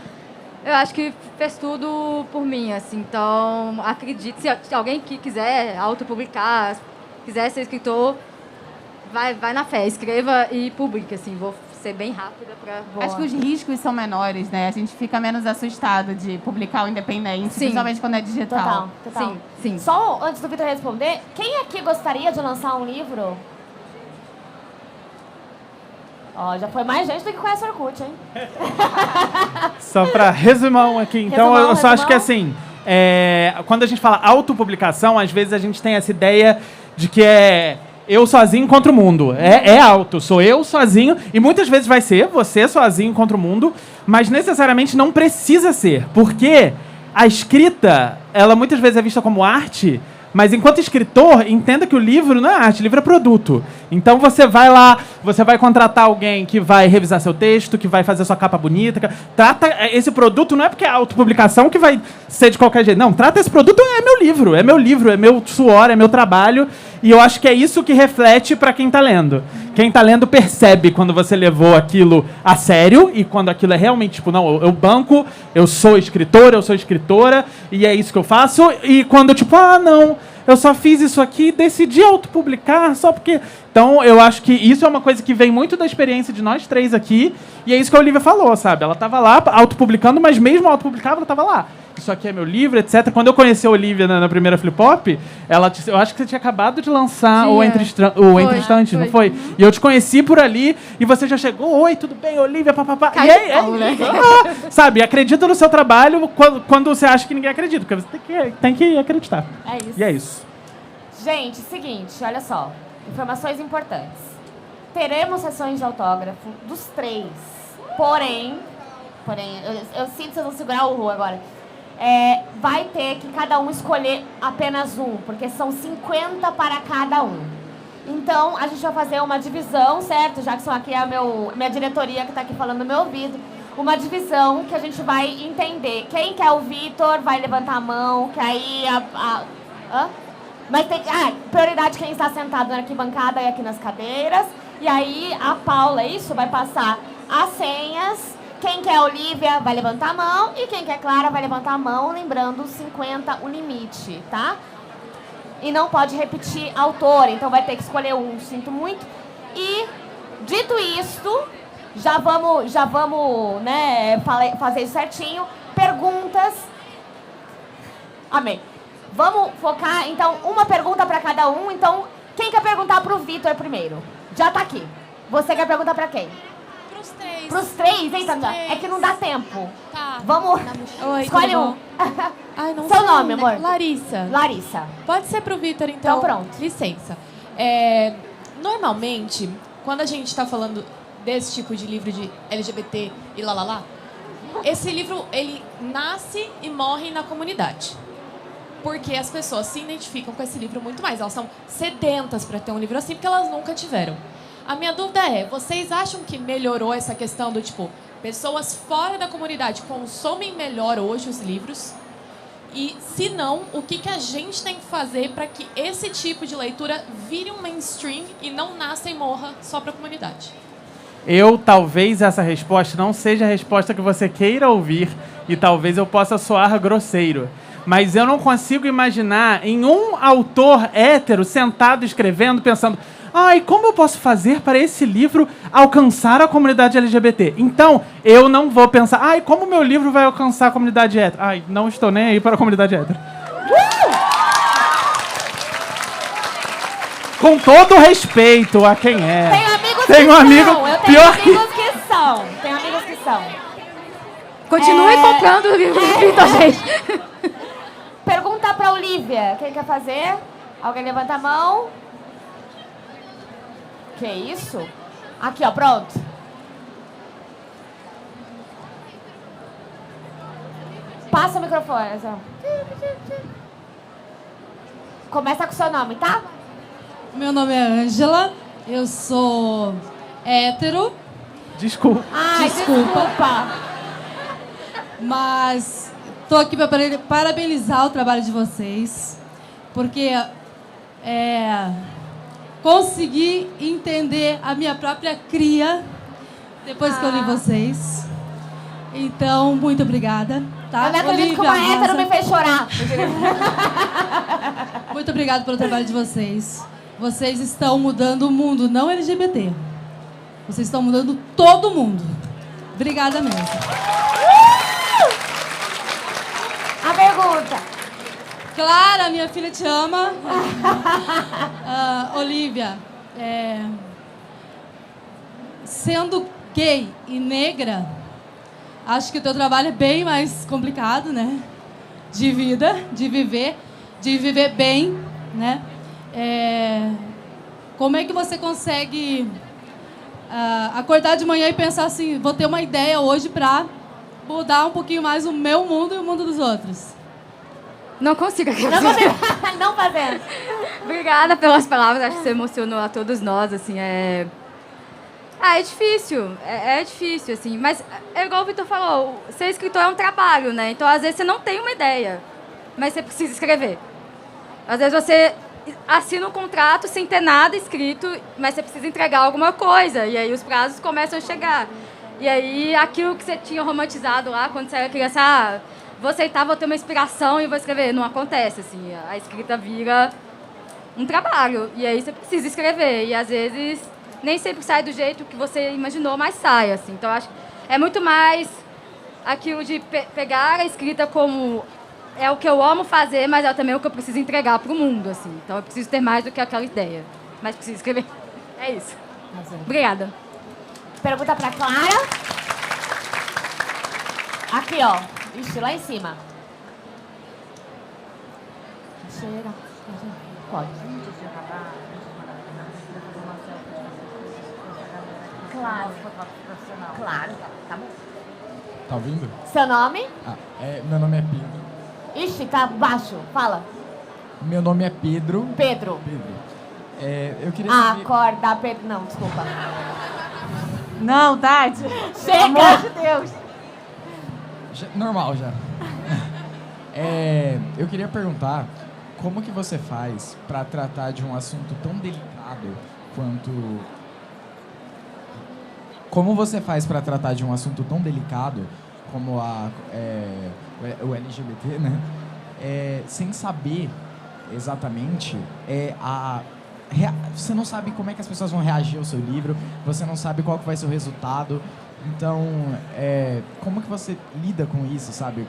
Eu acho que fez tudo por mim, assim. Então, acredito, se alguém que quiser autopublicar, quiser ser escritor, vai na fé, escreva e publique, assim. Vou ser bem rápida para... Acho que os riscos são menores, né? A gente fica menos assustado de publicar o independente, Sim. principalmente quando é digital. Total. Sim, sim. Só antes do Vitor responder, quem aqui gostaria de lançar um livro? Ó, já foi mais gente do que conhece o Orkut, hein? Só para resumão aqui. Então, Resumão, eu só acho que resumão. assim, quando a gente fala autopublicação, às vezes a gente tem essa ideia de que é eu sozinho contra o mundo. É auto, sou eu sozinho. E muitas vezes vai ser você sozinho contra o mundo, mas necessariamente não precisa ser. Porque a escrita, ela muitas vezes é vista como arte, mas enquanto escritor, entenda que o livro não é arte, o livro é produto. Então você vai lá, você vai contratar alguém que vai revisar seu texto, que vai fazer sua capa bonita. Trata esse produto, não é porque é autopublicação que vai ser de qualquer jeito. Não, trata esse produto, é meu livro, é meu suor, é meu trabalho. E eu acho que é isso que reflete para quem está lendo. Quem está lendo percebe quando você levou aquilo a sério e quando aquilo é realmente, tipo, não, eu banco, eu sou escritor, eu sou escritora e é isso que eu faço. E quando, tipo, não, eu só fiz isso aqui e decidi autopublicar só porque... Então, eu acho que isso é uma coisa que vem muito da experiência de nós 3 aqui e é isso que a Olivia falou, sabe? Ela estava lá autopublicando, mas mesmo autopublicava, ela estava lá. Isso aqui é meu livro, etc. Quando eu conheci a Olivia na primeira Flip Hop, eu acho que você tinha acabado de lançar o Entre Instantes, não foi? E eu te conheci por ali e você já chegou, oi, tudo bem, Olivia, papapá. E aí, sabe, acredita no seu trabalho quando você acha que ninguém acredita, porque você tem que acreditar. É isso. E é isso. Gente, seguinte, olha só. Informações importantes. Teremos sessões de autógrafo dos 3. Porém, eu sinto que vocês vão segurar o Ru agora. Vai ter que cada um escolher apenas um, porque são 50 para cada um. Então, a gente vai fazer uma divisão, certo? Jackson aqui é a minha diretoria que está aqui falando no meu ouvido. Uma divisão que a gente vai entender. Quem quer o Vitor vai levantar a mão, que aí Mas tem prioridade quem está sentado na arquibancada e aqui nas cadeiras. E aí a Paula, vai passar as senhas. Quem quer Olivia vai levantar a mão e quem quer Clara vai levantar a mão, lembrando 50 o limite, tá? E não pode repetir autor, então vai ter que escolher um, sinto muito. E, dito isto, já vamos né, fazer isso certinho. Perguntas. Amém. Vamos focar, então, uma pergunta para cada um. Então, quem quer perguntar pro Vitor primeiro? Já tá aqui. Você quer perguntar para quem? Pros 3. Pros 3? Eita, Pros 3. é que não dá tempo. Tá. Vamos. Oi, Escolhe tudo um. bom? Ai, não Seu sei, nome, né? amor? Larissa. Larissa. Pode ser pro Vitor, então. Então, pronto. Licença. Normalmente, quando a gente tá falando desse tipo de livro de LGBT e lalala, esse livro, ele nasce e morre na comunidade. Porque as pessoas se identificam com esse livro muito mais. Elas são sedentas para ter um livro assim, porque elas nunca tiveram. A minha dúvida é, vocês acham que melhorou essa questão do, tipo, pessoas fora da comunidade consomem melhor hoje os livros? E, se não, o que a gente tem que fazer para que esse tipo de leitura vire um mainstream e não nasça e morra só para a comunidade? Talvez essa resposta não seja a resposta que você queira ouvir e talvez eu possa soar grosseiro. Mas eu não consigo imaginar em um autor hétero sentado escrevendo, pensando como eu posso fazer para esse livro alcançar a comunidade LGBT? Então, eu não vou pensar, como meu livro vai alcançar a comunidade hétero? Não estou nem aí para a comunidade hétero. Com todo respeito a quem é. Tem amigos Tenho que são. Eu tenho pior amigos que são. Tenho amigos que são. Continue comprando o livro do Vitor, gente. Pergunta pra Olivia. Quem quer fazer? Alguém levanta a mão. Que isso? Aqui, ó, pronto. passa o microfone. Assim. Começa com o seu nome, tá? Meu nome é Ângela, eu sou hétero, Desculpa. Ai, desculpa. mas tô aqui para parabenizar o trabalho de vocês, porque consegui entender a minha própria cria depois que eu li vocês. Então, muito obrigada. Tá? Eu não acredito que Olivia, uma hétero Rosa, me fez chorar. muito obrigada pelo trabalho de vocês. Vocês estão mudando o mundo, não LGBT. Vocês estão mudando todo mundo. Obrigada mesmo. A pergunta. Clara, minha filha te ama. Olivia, sendo gay e negra, acho que o teu trabalho é bem mais complicado, né? De vida, de viver bem, né? Como é que você consegue acordar de manhã e pensar assim, vou ter uma ideia hoje para mudar um pouquinho mais o meu mundo e o mundo dos outros? Não consigo. Não fazendo. Obrigada pelas palavras, acho que você emocionou a todos nós, assim, é difícil, é difícil, assim, mas é igual o Vitor falou, ser escritor é um trabalho, né? Então, às vezes, você não tem uma ideia, mas você precisa escrever. Às vezes, você assina um contrato sem ter nada escrito, mas você precisa entregar alguma coisa, e aí os prazos começam a chegar. E aí, aquilo que você tinha romantizado lá, quando você era criança, vou aceitar, vou ter uma inspiração e vou escrever. Não acontece, assim, a escrita vira um trabalho, e aí você precisa escrever, e às vezes nem sempre sai do jeito que você imaginou, mas sai, assim. Então, acho que é muito mais aquilo de pegar a escrita como é o que eu amo fazer, mas é também o que eu preciso entregar para o mundo, assim. Então, eu preciso ter mais do que aquela ideia, mas preciso escrever. É isso. Obrigada. Pergunta pra Clara. Aqui, ó. Ixi, lá em cima. Chega. Pode. Claro. Claro, tá bom. Tá ouvindo? Seu nome? Meu nome é Pedro. Ixi, tá baixo. Fala. Meu nome é Pedro. Pedro. Eu queria saber... Acorda, Pedro. Não, desculpa. Não, Tati. Pelo amor Chega! de Deus. Normal já. Eu queria perguntar como que você faz para tratar de um assunto tão delicado quanto... Como você faz para tratar de um assunto tão delicado como o LGBT, né? Sem saber exatamente você não sabe como é que as pessoas vão reagir ao seu livro, você não sabe qual que vai ser o resultado. Então, como que você lida com isso, sabe?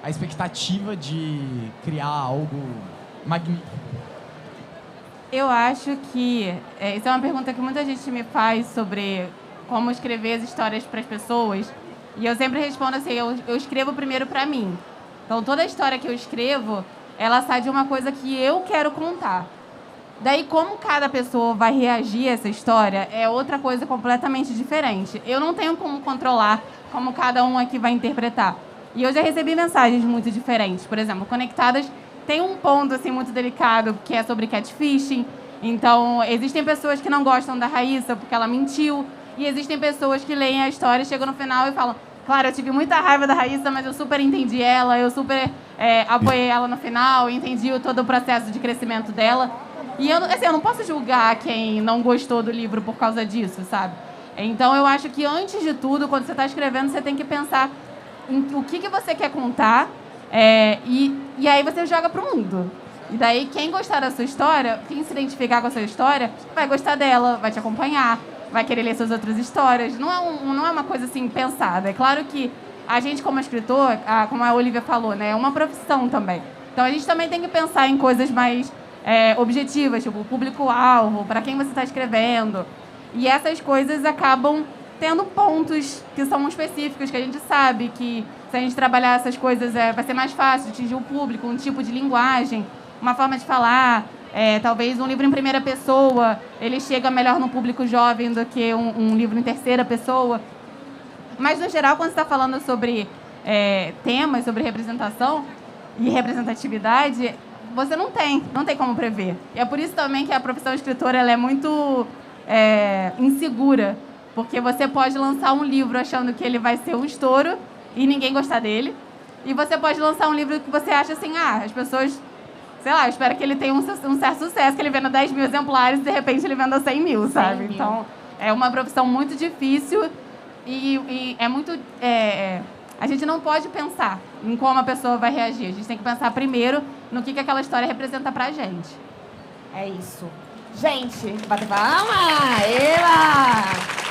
A expectativa de criar algo magnífico. Eu acho que isso é uma pergunta que muita gente me faz sobre como escrever as histórias para as pessoas. E eu sempre respondo assim, eu escrevo primeiro para mim. Então, toda a história que eu escrevo, ela sai de uma coisa que eu quero contar. Daí, como cada pessoa vai reagir a essa história, é outra coisa completamente diferente. Eu não tenho como controlar como cada um aqui vai interpretar. E eu já recebi mensagens muito diferentes. Por exemplo, Conectadas tem um ponto assim, muito delicado, que é sobre catfishing. Então, existem pessoas que não gostam da Raíssa porque ela mentiu. E existem pessoas que leem a história, chegam no final e falam: claro, eu tive muita raiva da Raíssa, mas eu super entendi ela, eu super apoiei ela no final, entendi todo o processo de crescimento dela. E eu não posso julgar quem não gostou do livro por causa disso, sabe? Então, eu acho que, antes de tudo, quando você está escrevendo, você tem que pensar em o que você quer contar e aí você joga pro mundo. E daí, quem gostar da sua história, quem se identificar com a sua história, vai gostar dela, vai te acompanhar, vai querer ler suas outras histórias. Não é uma coisa assim pensada. É claro que a gente, como escritor, como a Olivia falou, né, é uma profissão também. Então, a gente também tem que pensar em coisas mais objetivas, tipo o público-alvo, para quem você está escrevendo. E essas coisas acabam tendo pontos que são específicos, que a gente sabe que, se a gente trabalhar essas coisas, vai ser mais fácil de atingir o público, um tipo de linguagem, uma forma de falar. Talvez um livro em primeira pessoa, ele chega melhor no público jovem do que um livro em terceira pessoa. Mas, no geral, quando você está falando sobre temas sobre representação e representatividade, você não tem como prever. E é por isso também que a profissão escritora ela é muito insegura, porque você pode lançar um livro achando que ele vai ser um estouro e ninguém gostar dele, e você pode lançar um livro que você acha assim, as pessoas, sei lá, eu espero que ele tenha um certo sucesso, que ele venda 10 mil exemplares e de repente ele venda 100 mil, sabe? 100 mil. Então, é uma profissão muito difícil e é muito... a gente não pode pensar em como a pessoa vai reagir. A gente tem que pensar primeiro no que aquela história representa pra gente. É isso. Gente, bate palma! Ela!